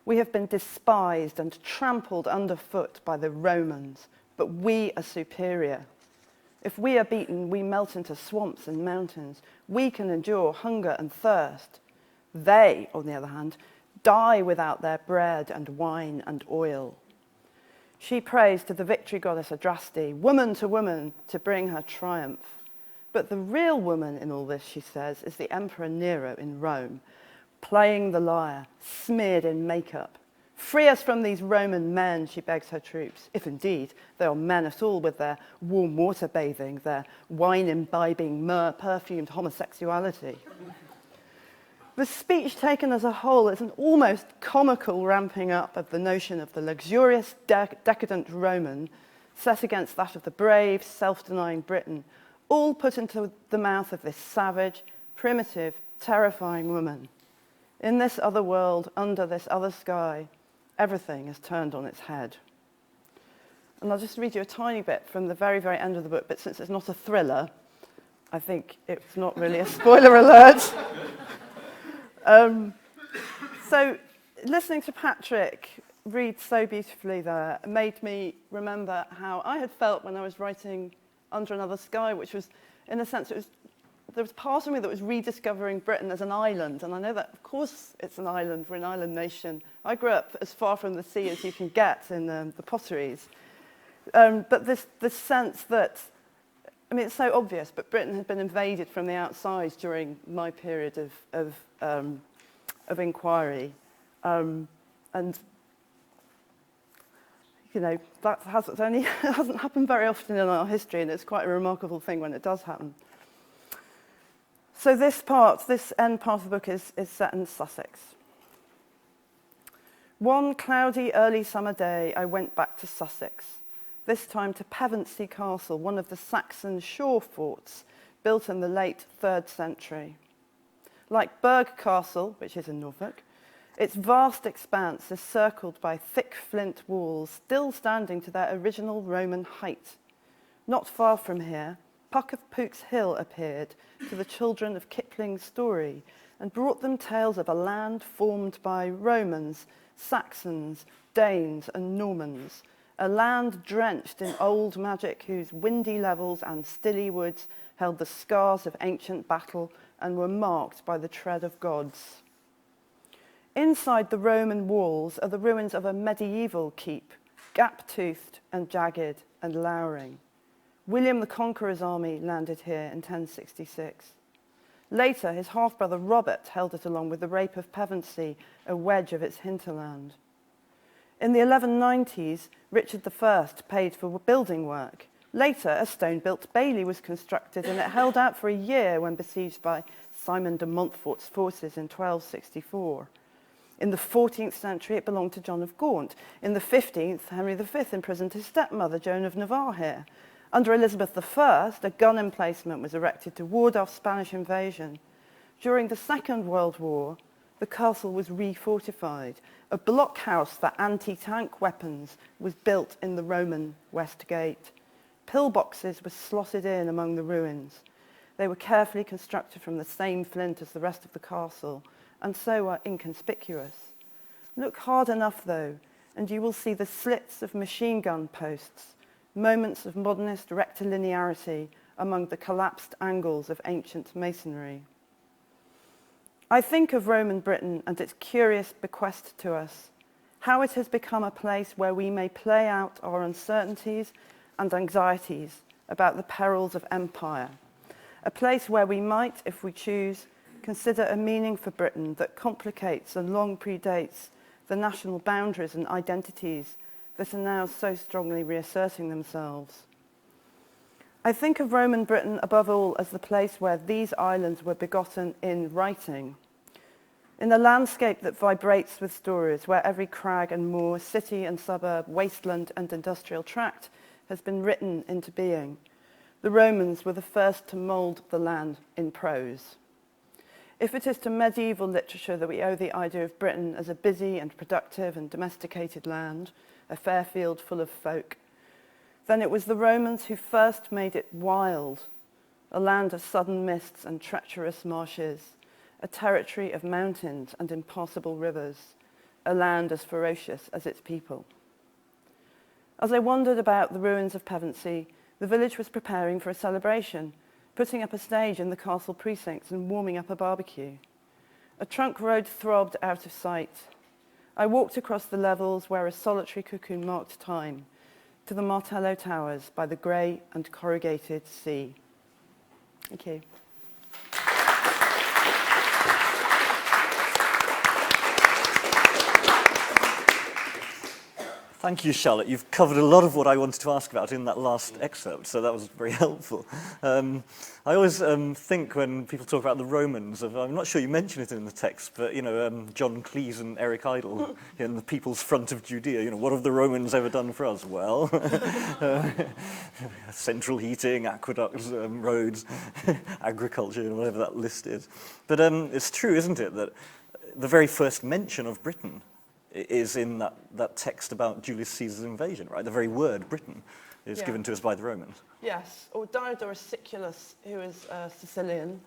we have been despised and trampled underfoot by the Romans, but we are superior. If we are beaten, we melt into swamps and mountains. We can endure hunger and thirst. They, on the other hand, die without their bread and wine and oil. She prays to the victory goddess Adraste, woman, to bring her triumph. But the real woman in all this, she says, is the Emperor Nero in Rome, playing the lyre, smeared in makeup. Free us from these Roman men, she begs her troops, if indeed they are men at all, with their warm water bathing, their wine-imbibing, myrrh-perfumed homosexuality. The speech taken as a whole is an almost comical ramping up of the notion of the luxurious, decadent Roman set against that of the brave, self-denying Briton, all put into the mouth of this savage, primitive, terrifying woman. In this other world, under this other sky, everything is turned on its head. And I'll just read you a tiny bit from the very, very end of the book, but since it's not a thriller, I think it's not really a spoiler alert. So listening to Patrick read so beautifully there made me remember how I had felt when I was writing Under Another Sky, which was, in a sense, there was part of me that was rediscovering Britain as an island. And I know that, of course, it's an island. We're an island nation. I grew up as far from the sea as you can get in the potteries. But this sense that, I mean, it's so obvious, but Britain had been invaded from the outside during my period of inquiry. And, you know, that hasn't happened very often in our history, and it's quite a remarkable thing when it does happen. So this end part of the book is set in Sussex. One cloudy early summer day, I went back to Sussex, this time to Pevensey Castle, one of the Saxon shore forts built in the late 3rd century. Like Burgh Castle, which is in Norfolk, its vast expanse is circled by thick flint walls, still standing to their original Roman height. Not far from here, Puck of Pook's Hill appeared to the children of Kipling's story and brought them tales of a land formed by Romans, Saxons, Danes and Normans, a land drenched in old magic whose windy levels and stilly woods held the scars of ancient battle and were marked by the tread of gods. Inside the Roman walls are the ruins of a medieval keep, gap-toothed and jagged and lowering. William the Conqueror's army landed here in 1066. Later, his half-brother Robert held it along with the Rape of Pevensey, a wedge of its hinterland. In the 1190s, Richard I paid for building work. Later, a stone-built bailey was constructed, and it held out for a year when besieged by Simon de Montfort's forces in 1264. In the 14th century, it belonged to John of Gaunt. In the 15th, Henry V imprisoned his stepmother, Joan of Navarre, here. Under Elizabeth I, a gun emplacement was erected to ward off Spanish invasion. During the Second World War, the castle was refortified. A blockhouse for anti-tank weapons was built in the Roman West Gate. Pillboxes were slotted in among the ruins. They were carefully constructed from the same flint as the rest of the castle, and so are inconspicuous. Look hard enough, though, and you will see the slits of machine gun posts, moments of modernist rectilinearity among the collapsed angles of ancient masonry. I think of Roman Britain and its curious bequest to us, how it has become a place where we may play out our uncertainties and anxieties about the perils of empire, a place where we might, if we choose, consider a meaning for Britain that complicates and long predates the national boundaries and identities that are now so strongly reasserting themselves. I think of Roman Britain above all as the place where these islands were begotten in writing, in a landscape that vibrates with stories, where every crag and moor, city and suburb, wasteland and industrial tract has been written into being. The Romans were the first to mould the land in prose. If it is to medieval literature that we owe the idea of Britain as a busy and productive and domesticated land, a fair field full of folk, then it was the Romans who first made it wild, a land of sudden mists and treacherous marshes, a territory of mountains and impassable rivers, a land as ferocious as its people. As I wandered about the ruins of Pevensey, the village was preparing for a celebration, putting up a stage in the castle precincts and warming up a barbecue. A trunk road throbbed out of sight. I walked across the levels where a solitary cuckoo marked time, to the Martello Towers by the grey and corrugated sea. Thank you. Thank you, Charlotte. You've covered a lot of what I wanted to ask about in that last excerpt, so that was very helpful. I always think when people talk about the Romans, I'm not sure you mention it in the text, but John Cleese and Eric Idle in The People's Front of Judea. What have the Romans ever done for us? Well, central heating, aqueducts, roads, agriculture, and whatever that list is. But it's true, isn't it, that the very first mention of Britain is in that text about Julius Caesar's invasion, right? The very word Britain is given to us by the Romans. Yes, or Diodorus Siculus, who is Sicilian,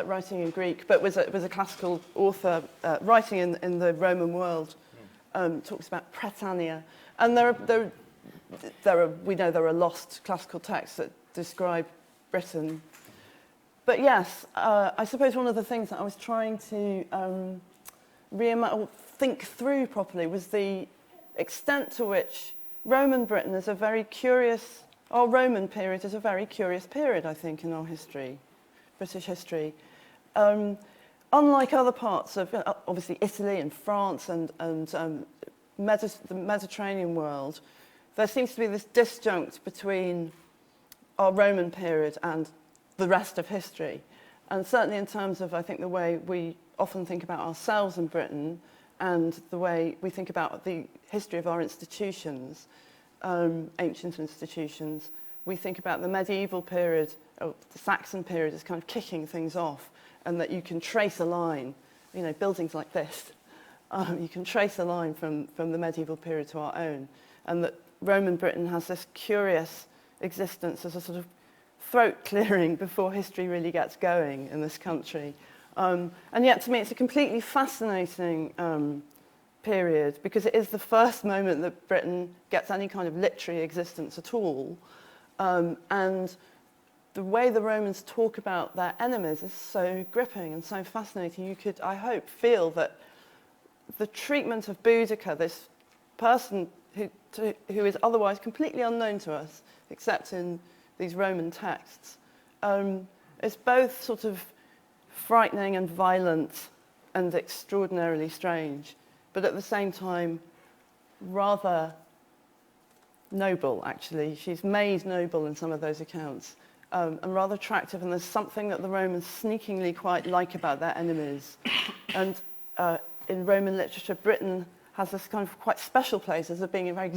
writing in Greek, but was a classical author writing in the Roman world, talks about Prytania. And we know there are lost classical texts that describe Britain. But yes, I suppose one of the things that I was trying to think through properly was the extent to which Roman Britain is a very curious, our Roman period is a very curious period, I think, in our history, British history. Unlike other parts of, obviously, Italy and France and the Mediterranean world, there seems to be this disjunct between our Roman period and the rest of history. And certainly in terms of, I think, the way we often think about ourselves in Britain, and the way we think about the history of our institutions, ancient institutions, we think about the medieval period, or the Saxon period, as kind of kicking things off, and that you can trace a line, buildings like this, you can trace a line from the medieval period to our own, and that Roman Britain has this curious existence as a sort of throat clearing before history really gets going in this country. And yet, to me, it's a completely fascinating period, because it is the first moment that Britain gets any kind of literary existence at all. And the way the Romans talk about their enemies is so gripping and so fascinating. You could, I hope, feel that the treatment of Boudica, this person who is otherwise completely unknown to us, except in these Roman texts, is both sort of frightening and violent and extraordinarily strange, but at the same time rather noble, actually. She's made noble in some of those accounts, and rather attractive, and there's something that the Romans sneakingly quite like about their enemies. And in Roman literature, Britain has this kind of quite special place as being very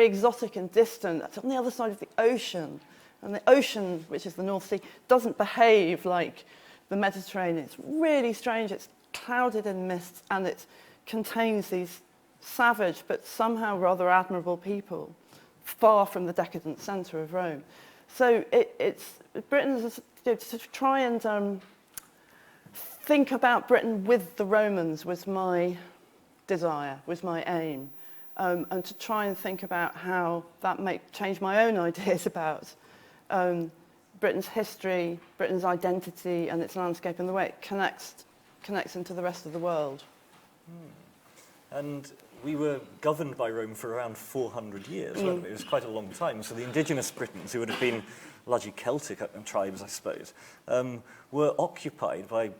exotic and distant. It's on the other side of the ocean, and the ocean, which is the North Sea, doesn't behave like the Mediterranean. It's really strange. It's clouded in mists, and it contains these savage but somehow rather admirable people, far from the decadent centre of Rome. So Britain's to try and think about Britain with the Romans was my desire, was my aim, and to try and think about how that might change my own ideas about Britain's history, Britain's identity and its landscape, and the way it connects into the rest of the world. And we were governed by Rome for around 400 years, weren't we? It was quite a long time. So the indigenous Britons, who would have been largely Celtic tribes, I suppose, were occupied by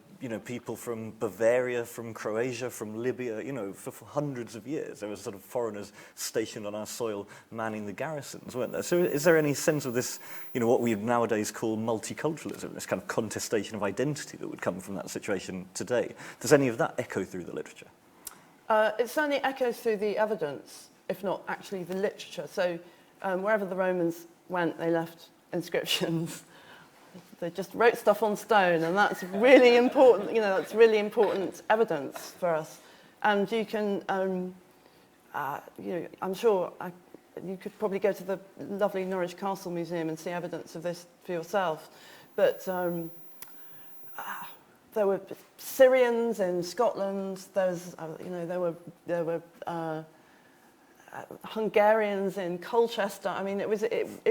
people from Bavaria, from Croatia, from Libya, for hundreds of years. There were sort of foreigners stationed on our soil manning the garrisons, weren't there? So is there any sense of this, what we nowadays call multiculturalism, this kind of contestation of identity that would come from that situation today? Does any of that echo through the literature? It certainly echoes through the evidence, if not actually the literature. So wherever the Romans went, they left inscriptions. They just wrote stuff on stone, and that's really important. That's really important evidence for us. And you can, I'm sure you could probably go to the lovely Norwich Castle Museum and see evidence of this for yourself. But there were Syrians in Scotland. There were Hungarians in Colchester. I mean, it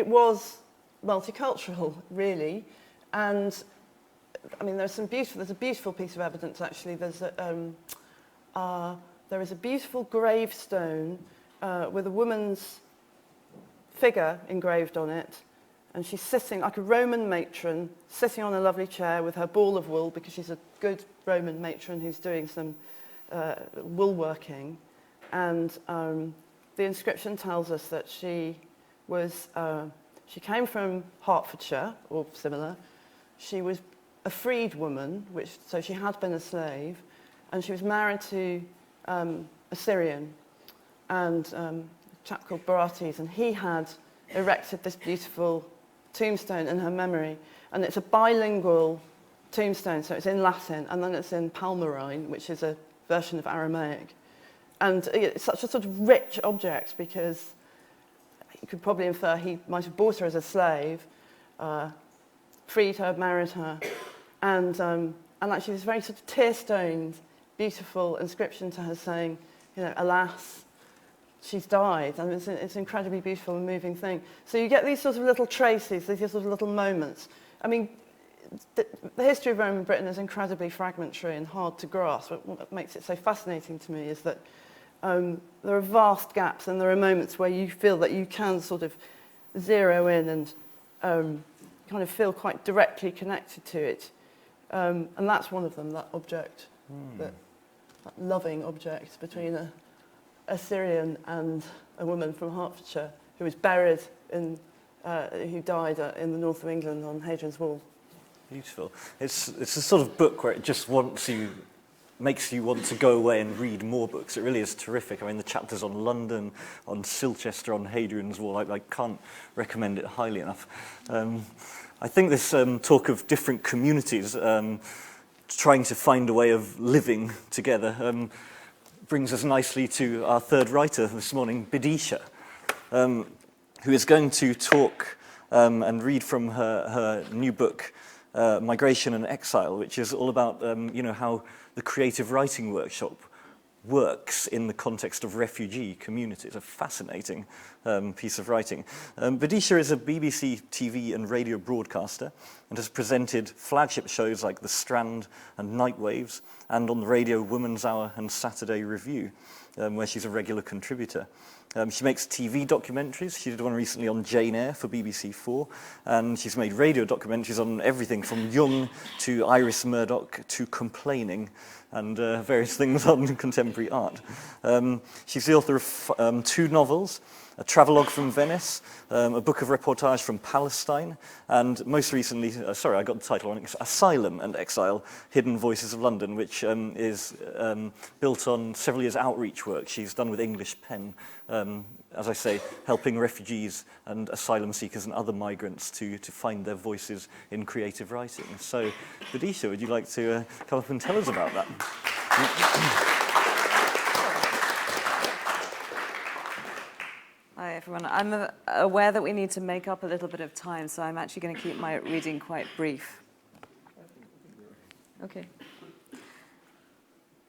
was multicultural, really. And I mean, there's a beautiful piece of evidence actually. There is a beautiful gravestone with a woman's figure engraved on it, and she's sitting like a Roman matron, sitting on a lovely chair with her ball of wool, because she's a good Roman matron who's doing some wool working. And the inscription tells us that she came from Hertfordshire or similar. She was a freed woman, so she had been a slave, and she was married to a Syrian, and a chap called Barates, and he had erected this beautiful tombstone in her memory. And it's a bilingual tombstone, so it's in Latin, and then it's in Palmyrene, which is a version of Aramaic. And it's such a sort of rich object, because you could probably infer he might have bought her as a slave, freed her, married her, and actually this very sort of tear-stained, beautiful inscription to her saying, alas, she's died. And it's an incredibly beautiful and moving thing. So you get these sort of little traces, these sort of little moments. I mean, the history of Roman Britain is incredibly fragmentary and hard to grasp. What makes it so fascinating to me is that there are vast gaps, and there are moments where you feel that you can sort of zero in and kind of feel quite directly connected to it. And that's one of them, that object, that loving object between a Syrian and a woman from Hertfordshire who was buried who died in the north of England on Hadrian's Wall. Beautiful. It's a sort of book where it just makes you want to go away and read more books. It really is terrific. I mean, the chapters on London, on Silchester, on Hadrian's Wall, I can't recommend it highly enough. I think this talk of different communities trying to find a way of living together brings us nicely to our third writer this morning, Bidisha, who is going to talk and read from her new book, Migration and Exile, which is all about how the creative writing workshop works in the context of refugee communities. A fascinating piece of writing. Bidisha is a BBC TV and radio broadcaster and has presented flagship shows like The Strand and Night Waves, and on the radio Woman's Hour and Saturday Review, where she's a regular contributor. She makes TV documentaries. She did one recently on Jane Eyre for BBC 4, and she's made radio documentaries on everything from Jung to Iris Murdoch to Complaining, and various things on contemporary art. She's the author of 2 novels, a travelogue from Venice, a book of reportage from Palestine, and most recently, I got the title on it, Asylum and Exile, Hidden Voices of London, which is built on several years' outreach work she's done with English Pen, as I say, helping refugees and asylum seekers and other migrants to find their voices in creative writing. So, Bidisha, would you like to come up and tell us about that? Hi everyone. I'm aware that we need to make up a little bit of time, so I'm actually going to keep my reading quite brief. Okay.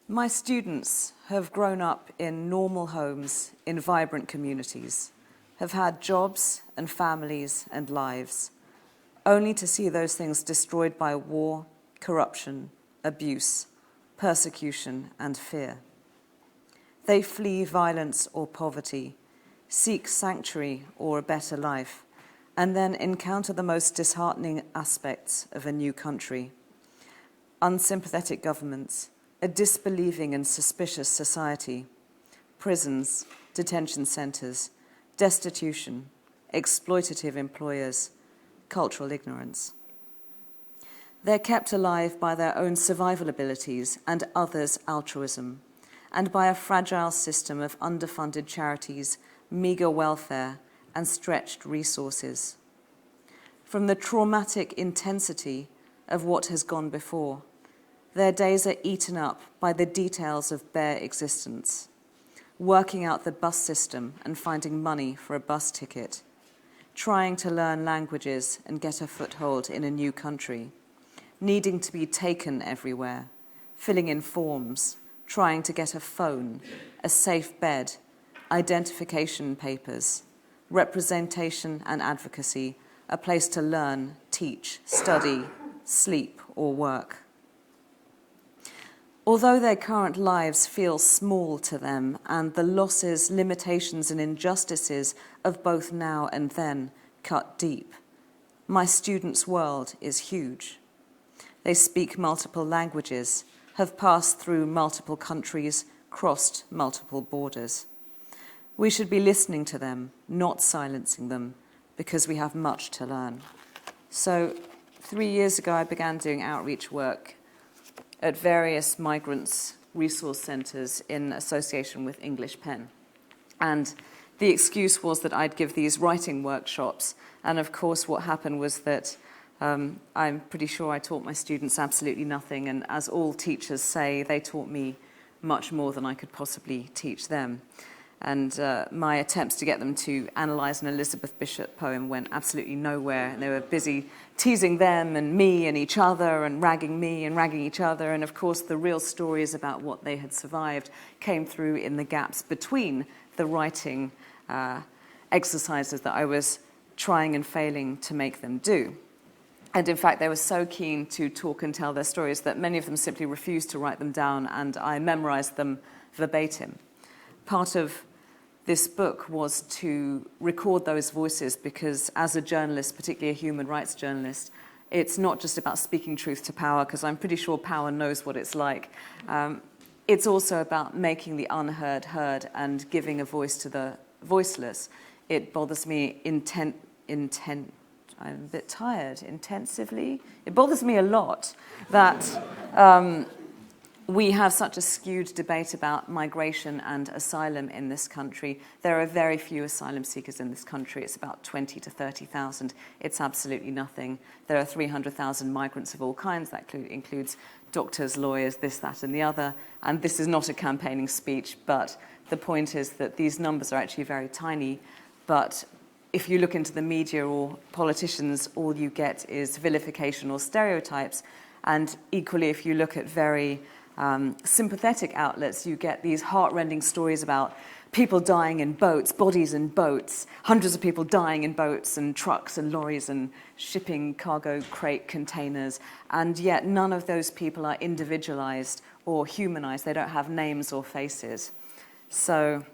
My students have grown up in normal homes, in vibrant communities, have had jobs and families and lives, only to see those things destroyed by war, corruption, abuse, persecution, and fear. They flee violence or poverty, seek sanctuary or a better life, and then encounter the most disheartening aspects of a new country. unsympathetic governments, a disbelieving and suspicious society, prisons, detention centres, destitution, exploitative employers, cultural ignorance. They're kept alive by their own survival abilities and others' altruism, and by a fragile system of underfunded charities, meagre welfare, and stretched resources. From the traumatic intensity of what has gone before, their days are eaten up by the details of bare existence, working out the bus system and finding money for a bus ticket, trying to learn languages and get a foothold in a new country, needing to be taken everywhere, filling in forms, trying to get a phone, a safe bed, identification papers, representation and advocacy, a place to learn, teach, study, sleep, or work. Although their current lives feel small to them and the losses, limitations, and injustices of both now and then cut deep, my students' world is huge. They speak multiple languages, have passed through multiple countries, crossed multiple borders. We should be listening to them, not silencing them, because we have much to learn. So 3 years ago, I began doing outreach work at various migrants' resource centres in association with English Pen. And the excuse was that I'd give these writing workshops. And of course, what happened was that I'm pretty sure I taught my students absolutely nothing. And as all teachers say, they taught me much more than I could possibly teach them. And my attempts to get them to analyse an Elizabeth Bishop poem went absolutely nowhere. And they were busy teasing them and me and each other and ragging me and ragging each other. And of course, the real stories about what they had survived came through in the gaps between the writing exercises that I was trying and failing to make them do. And in fact, they were so keen to talk and tell their stories that many of them simply refused to write them down, and I memorized them verbatim. Part of this book was to record those voices because as a journalist, particularly a human rights journalist, it's not just about speaking truth to power, because I'm pretty sure power knows what it's like. It's also about making the unheard heard and giving a voice to the voiceless. It bothers me I'm a bit tired, intensively. It bothers me a lot that we have such a skewed debate about migration and asylum in this country. There are very few asylum seekers in this country. It's about 20 to 30,000. It's absolutely nothing. There are 300,000 migrants of all kinds. That includes doctors, lawyers, this, that, and the other. And this is not a campaigning speech, but the point is that these numbers are actually very tiny. But if you look into the media or politicians, all you get is vilification or stereotypes. And equally, if you look at very sympathetic outlets, you get these heart-rending stories about people dying in boats, bodies in boats, hundreds of people dying in boats and trucks and lorries and shipping cargo crate containers, and yet none of those people are individualized or humanized. They don't have names or faces. So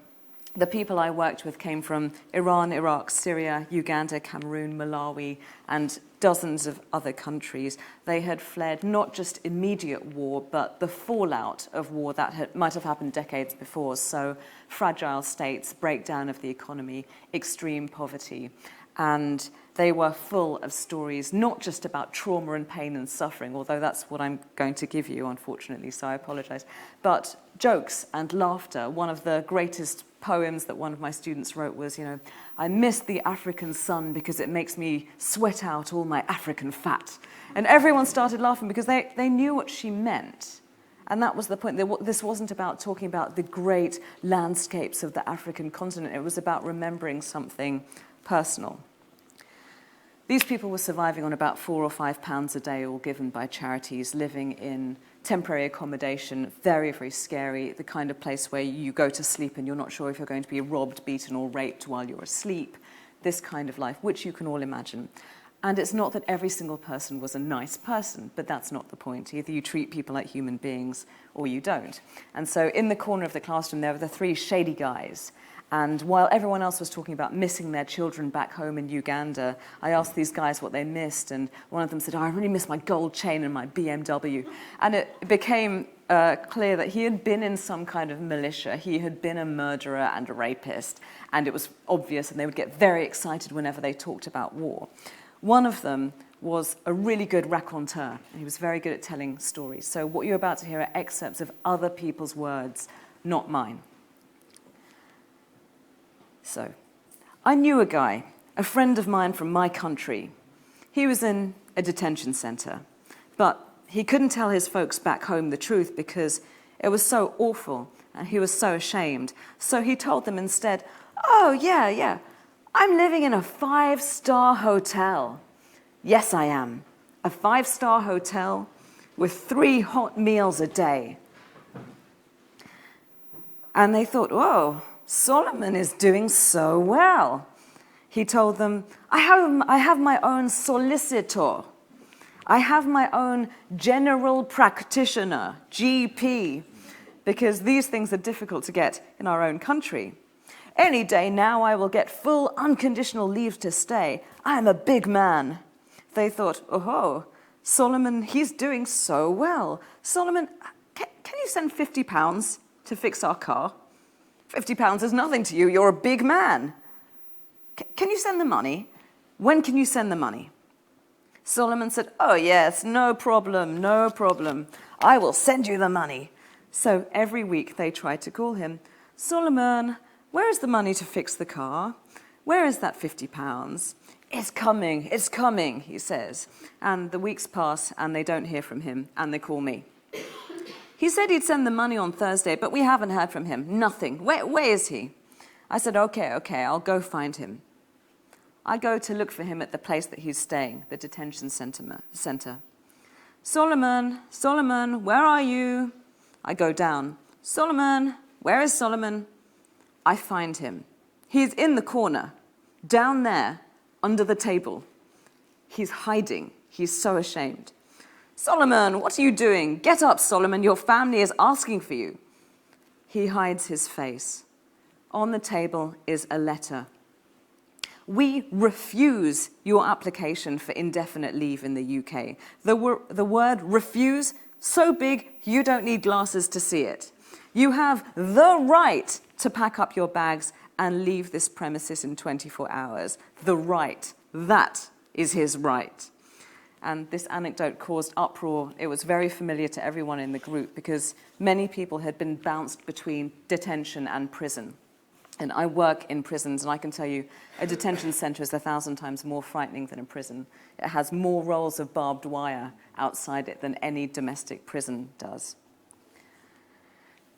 the people I worked with came from Iran, Iraq, Syria, Uganda, Cameroon, Malawi, and dozens of other countries. They had fled not just immediate war, but the fallout of war that might have happened decades before. So fragile states, breakdown of the economy, extreme poverty. And they were full of stories, not just about trauma and pain and suffering, although that's what I'm going to give you, unfortunately, so I apologize, but jokes and laughter. One of the greatest poems that one of my students wrote was, I miss the African sun because it makes me sweat out all my African fat. And everyone started laughing because they knew what she meant. And that was the point. This wasn't about talking about the great landscapes of the African continent. It was about remembering something personal. These people were surviving on about £4 or £5 a day, all given by charities, living in temporary accommodation, very, very scary, the kind of place where you go to sleep and you're not sure if you're going to be robbed, beaten, or raped while you're asleep, this kind of life, which you can all imagine. And it's not that every single person was a nice person, but that's not the point. Either you treat people like human beings or you don't. And so in the corner of the classroom, there were the three shady guys. And while everyone else was talking about missing their children back home in Uganda, I asked these guys what they missed, and one of them said, "Oh, I really miss my gold chain and my BMW." And it became clear that he had been in some kind of militia. He had been a murderer and a rapist, and it was obvious, and they would get very excited whenever they talked about war. One of them was a really good raconteur, and he was very good at telling stories. So what you're about to hear are excerpts of other people's words, not mine. So, I knew a guy, a friend of mine from my country. He was in a detention centre, but he couldn't tell his folks back home the truth because it was so awful and he was so ashamed. So he told them instead, "Oh, yeah, I'm living in a 5-star hotel." Yes, I am. A 5-star hotel with 3 hot meals a day. And they thought, "Whoa, Solomon is doing so well." He told them, I have my own solicitor. I have my own general practitioner, GP, because these things are difficult to get in our own country. Any day now I will get full unconditional leave to stay. I am a big man. They thought, "Oh, Solomon, he's doing so well. Solomon, can you send £50 to fix our car? £50 is nothing to you. You're a big man. Can you send the money? When can you send the money?" Solomon said, "Oh, yes, no problem. I will send you the money." So every week they tried to call him, "Solomon, where is the money to fix the car? Where is that £50? It's coming, he says. And the weeks pass and they don't hear from him and they call me. "He said he'd send the money on Thursday, but we haven't heard from him. Nothing. Where is he?" I said, okay, I'll go find him. I go to look for him at the place that he's staying, the detention center. Solomon, where are you?" I go down. "Solomon, where is Solomon?" I find him. He's in the corner, down there, under the table. He's hiding. He's so ashamed. "Solomon, what are you doing? Get up, Solomon, your family is asking for you." He hides his face. On the table is a letter. "We refuse your application for indefinite leave in the UK. The word refuse, so big you don't need glasses to see it. You have the right to pack up your bags and leave this premises in 24 hours. The right. That is his right." And this anecdote caused uproar. It was very familiar to everyone in the group because many people had been bounced between detention and prison. And I work in prisons, and I can tell you a detention centre is 1,000 times more frightening than a prison. It has more rolls of barbed wire outside it than any domestic prison does.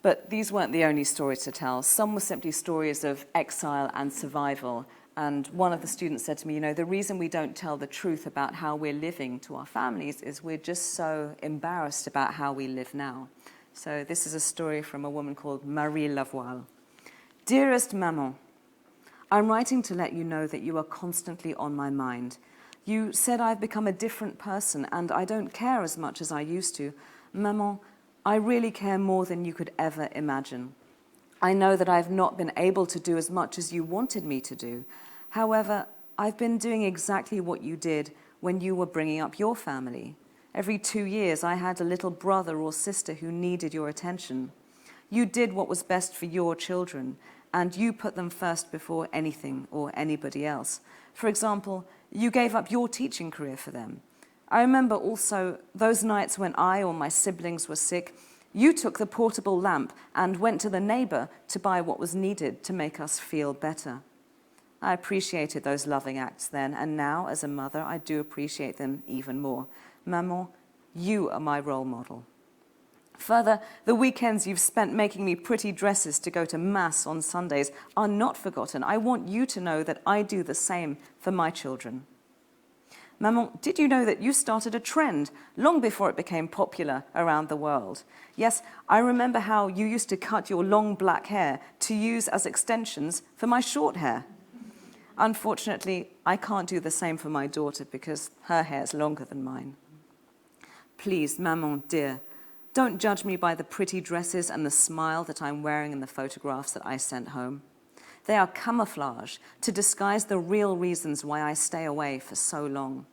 But these weren't the only stories to tell. Some were simply stories of exile and survival. And one of the students said to me, the reason we don't tell the truth about how we're living to our families is we're just so embarrassed about how we live now. So this is a story from a woman called Marie Lavoile. "Dearest Maman, I'm writing to let you know that you are constantly on my mind. You said I've become a different person and I don't care as much as I used to. Maman, I really care more than you could ever imagine. I know that I've not been able to do as much as you wanted me to do. However, I've been doing exactly what you did when you were bringing up your family. Every 2 years, I had a little brother or sister who needed your attention. You did what was best for your children, and you put them first before anything or anybody else. For example, you gave up your teaching career for them. I remember also those nights when I or my siblings were sick, you took the portable lamp and went to the neighbour to buy what was needed to make us feel better. I appreciated those loving acts then, and now, as a mother, I do appreciate them even more. Maman, you are my role model. Further, the weekends you've spent making me pretty dresses to go to Mass on Sundays are not forgotten. I want you to know that I do the same for my children. Maman, did you know that you started a trend long before it became popular around the world? Yes, I remember how you used to cut your long black hair to use as extensions for my short hair. Unfortunately, I can't do the same for my daughter because her hair is longer than mine. Please, Maman, dear, don't judge me by the pretty dresses and the smile that I'm wearing in the photographs that I sent home. They are camouflage to disguise the real reasons why I stay away for so long.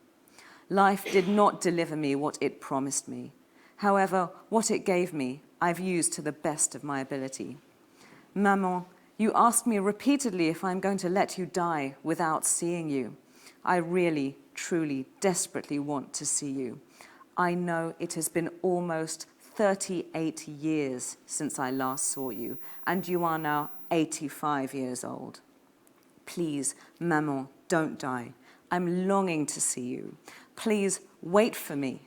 Life did not deliver me what it promised me. However, what it gave me, I've used to the best of my ability. Maman, you ask me repeatedly if I'm going to let you die without seeing you. I really, truly, desperately want to see you. I know it has been almost 38 years since I last saw you, and you are now 85 years old. Please, Maman, don't die. I'm longing to see you. Please wait for me.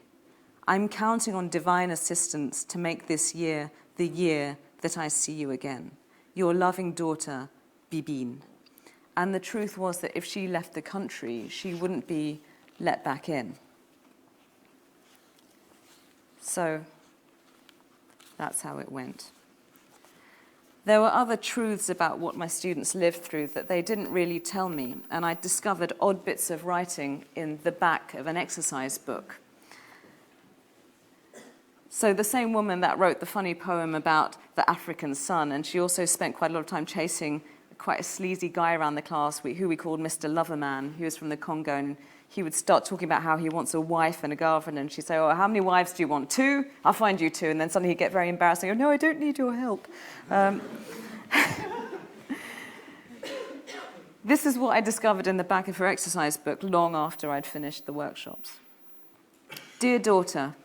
I'm counting on divine assistance to make this year the year that I see you again. Your loving daughter, Bibine. And the truth was that if she left the country, she wouldn't be let back in. So that's how it went. There were other truths about what my students lived through that they didn't really tell me, and I discovered odd bits of writing in the back of an exercise book. So the same woman that wrote the funny poem about the African sun, and she also spent quite a lot of time chasing quite a sleazy guy around the class who we called Mr. Loverman, who was from the Congo, and he would start talking about how he wants a wife and a girlfriend, and she'd say, oh, how many wives do you want? 2? I'll find you 2. And then suddenly he'd get very embarrassed and go, no, I don't need your help. This is what I discovered in the back of her exercise book long after I'd finished the workshops. Dear daughter,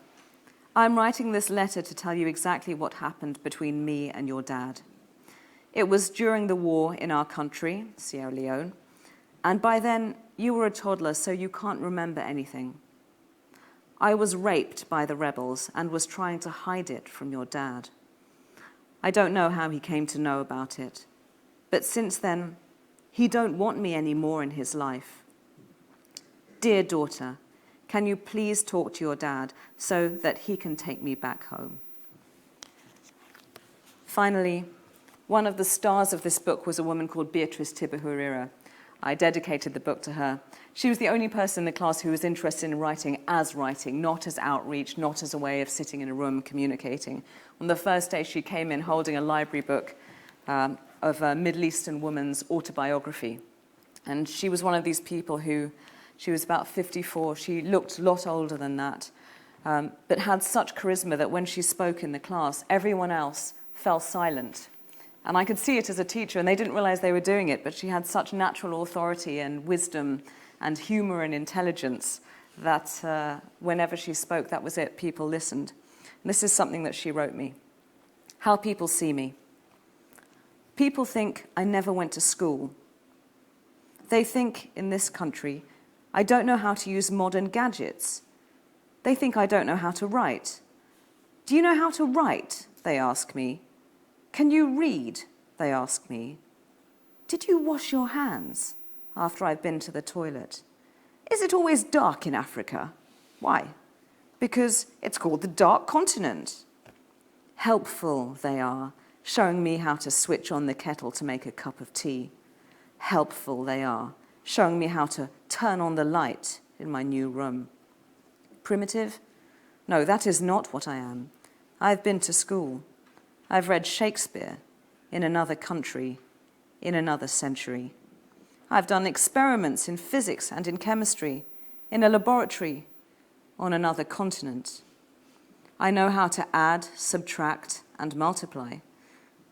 I'm writing this letter to tell you exactly what happened between me and your dad. It was during the war in our country, Sierra Leone, and by then you were a toddler, so you can't remember anything. I was raped by the rebels and was trying to hide it from your dad. I don't know how he came to know about it, but since then, he don't want me anymore in his life. Dear daughter, can you please talk to your dad so that he can take me back home? Finally, one of the stars of this book was a woman called Beatrice Tibahurira. I dedicated the book to her. She was the only person in the class who was interested in writing, not as outreach, not as a way of sitting in a room communicating. On the first day, she came in holding a library book of a Middle Eastern woman's autobiography. And she was one of these people who, she was about 54, she looked a lot older than that, but had such charisma that when she spoke in the class, everyone else fell silent. And I could see it as a teacher, and they didn't realize they were doing it, but she had such natural authority and wisdom and humor and intelligence that whenever she spoke, that was it, people listened. And this is something that she wrote me. How people see me. People think I never went to school. They think, in this country, I don't know how to use modern gadgets. They think I don't know how to write. Do you know how to write? They ask me. Can you read? They ask me. Did you wash your hands after I've been to the toilet? Is it always dark in Africa? Why? Because it's called the Dark Continent. Helpful they are, showing me how to switch on the kettle to make a cup of tea. Helpful they are, showing me how to turn on the light in my new room. Primitive? No, that is not what I am. I've been to school. I've read Shakespeare in another country, in another century. I've done experiments in physics and in chemistry, in a laboratory, on another continent. I know how to add, subtract, and multiply.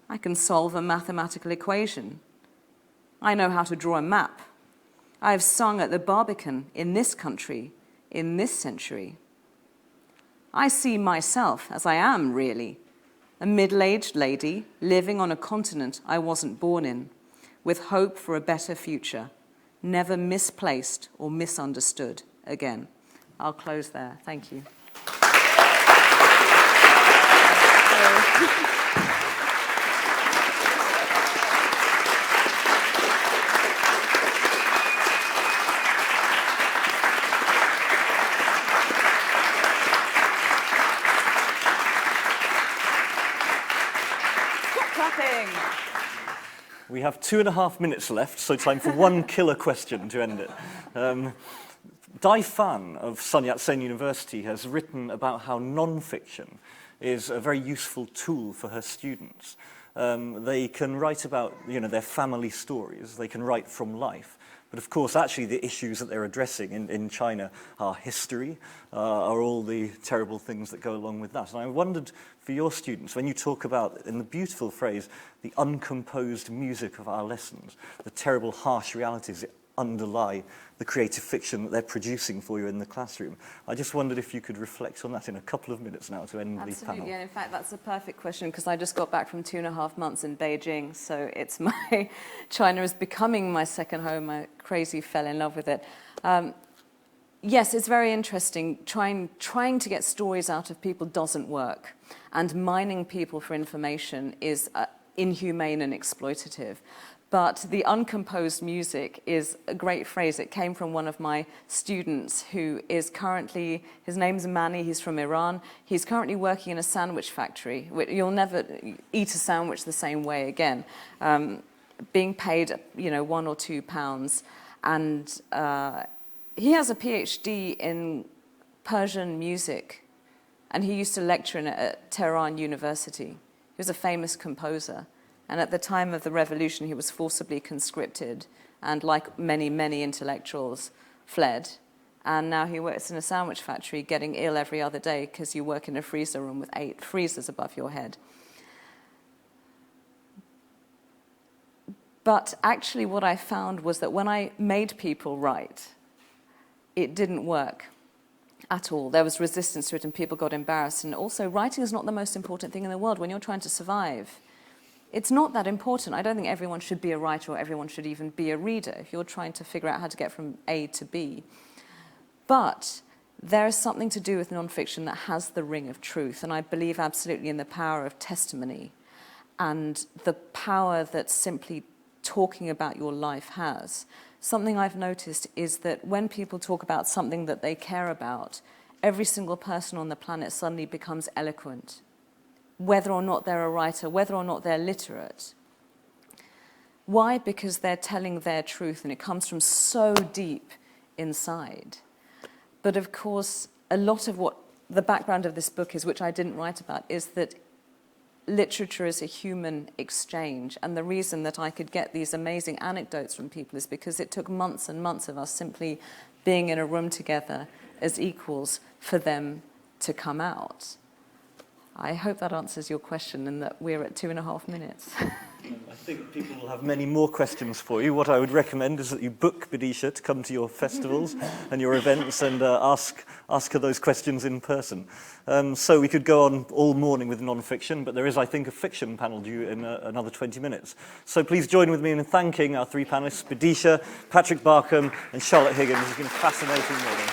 I can solve a mathematical equation. I know how to draw a map. I have sung at the Barbican in this country, in this century. I see myself as I am, really, a middle-aged lady living on a continent I wasn't born in, with hope for a better future, never misplaced or misunderstood again. I'll close there. Thank you. We have 2.5 minutes left, so time for one killer question to end it. Dai Fan of Sun Yat-sen University has written about how nonfiction is a very useful tool for her students. They can write about, their family stories. They can write from life. But of course, actually, the issues that they're addressing in China are history, are all the terrible things that go along with that. And I wondered, for your students, when you talk about, in the beautiful phrase, the uncomposed music of our lessons, the terrible, harsh realities that underlie the creative fiction that they're producing for you in the classroom, I just wondered if you could reflect on that in a couple of minutes now to end the panel. Absolutely, and in fact, that's a perfect question because I just got back from 2.5 months in Beijing, so it's my China is becoming my second home. I crazy fell in love with it. Yes, it's very interesting. Trying to get stories out of people doesn't work, and mining people for information is inhumane and exploitative. But the uncomposed music is a great phrase. It came from one of my students who is currently, his name's Manny, he's from Iran. He's currently working in a sandwich factory. You'll never eat a sandwich the same way again. Being paid, £1 or £2. And he has a PhD in Persian music. And he used to lecture at Tehran University. He was a famous composer. And at the time of the revolution, he was forcibly conscripted and, like many, many intellectuals, fled. And now he works in a sandwich factory, getting ill every other day because you work in a freezer room with 8 freezers above your head. But actually what I found was that when I made people write, it didn't work at all. There was resistance to it and people got embarrassed. And also, writing is not the most important thing in the world when you're trying to survive. It's not that important. I don't think everyone should be a writer or everyone should even be a reader if you're trying to figure out how to get from A to B. But there is something to do with nonfiction that has the ring of truth, and I believe absolutely in the power of testimony and the power that simply talking about your life has. Something I've noticed is that when people talk about something that they care about, every single person on the planet suddenly becomes eloquent, whether or not they're a writer, whether or not they're literate. Why? Because they're telling their truth, and it comes from so deep inside. But of course, a lot of what the background of this book is, which I didn't write about, is that literature is a human exchange. And the reason that I could get these amazing anecdotes from people is because it took months and months of us simply being in a room together as equals for them to come out. I hope that answers your question and that we're at 2.5 minutes. I think people will have many more questions for you. What I would recommend is that you book Bidisha to come to your festivals and your events and ask her those questions in person. So we could go on all morning with non-fiction, but there is, I think, a fiction panel due in another 20 minutes. So please join with me in thanking our 3 panellists, Bidisha, Patrick Barkham and Charlotte Higgins. It's been a fascinating morning.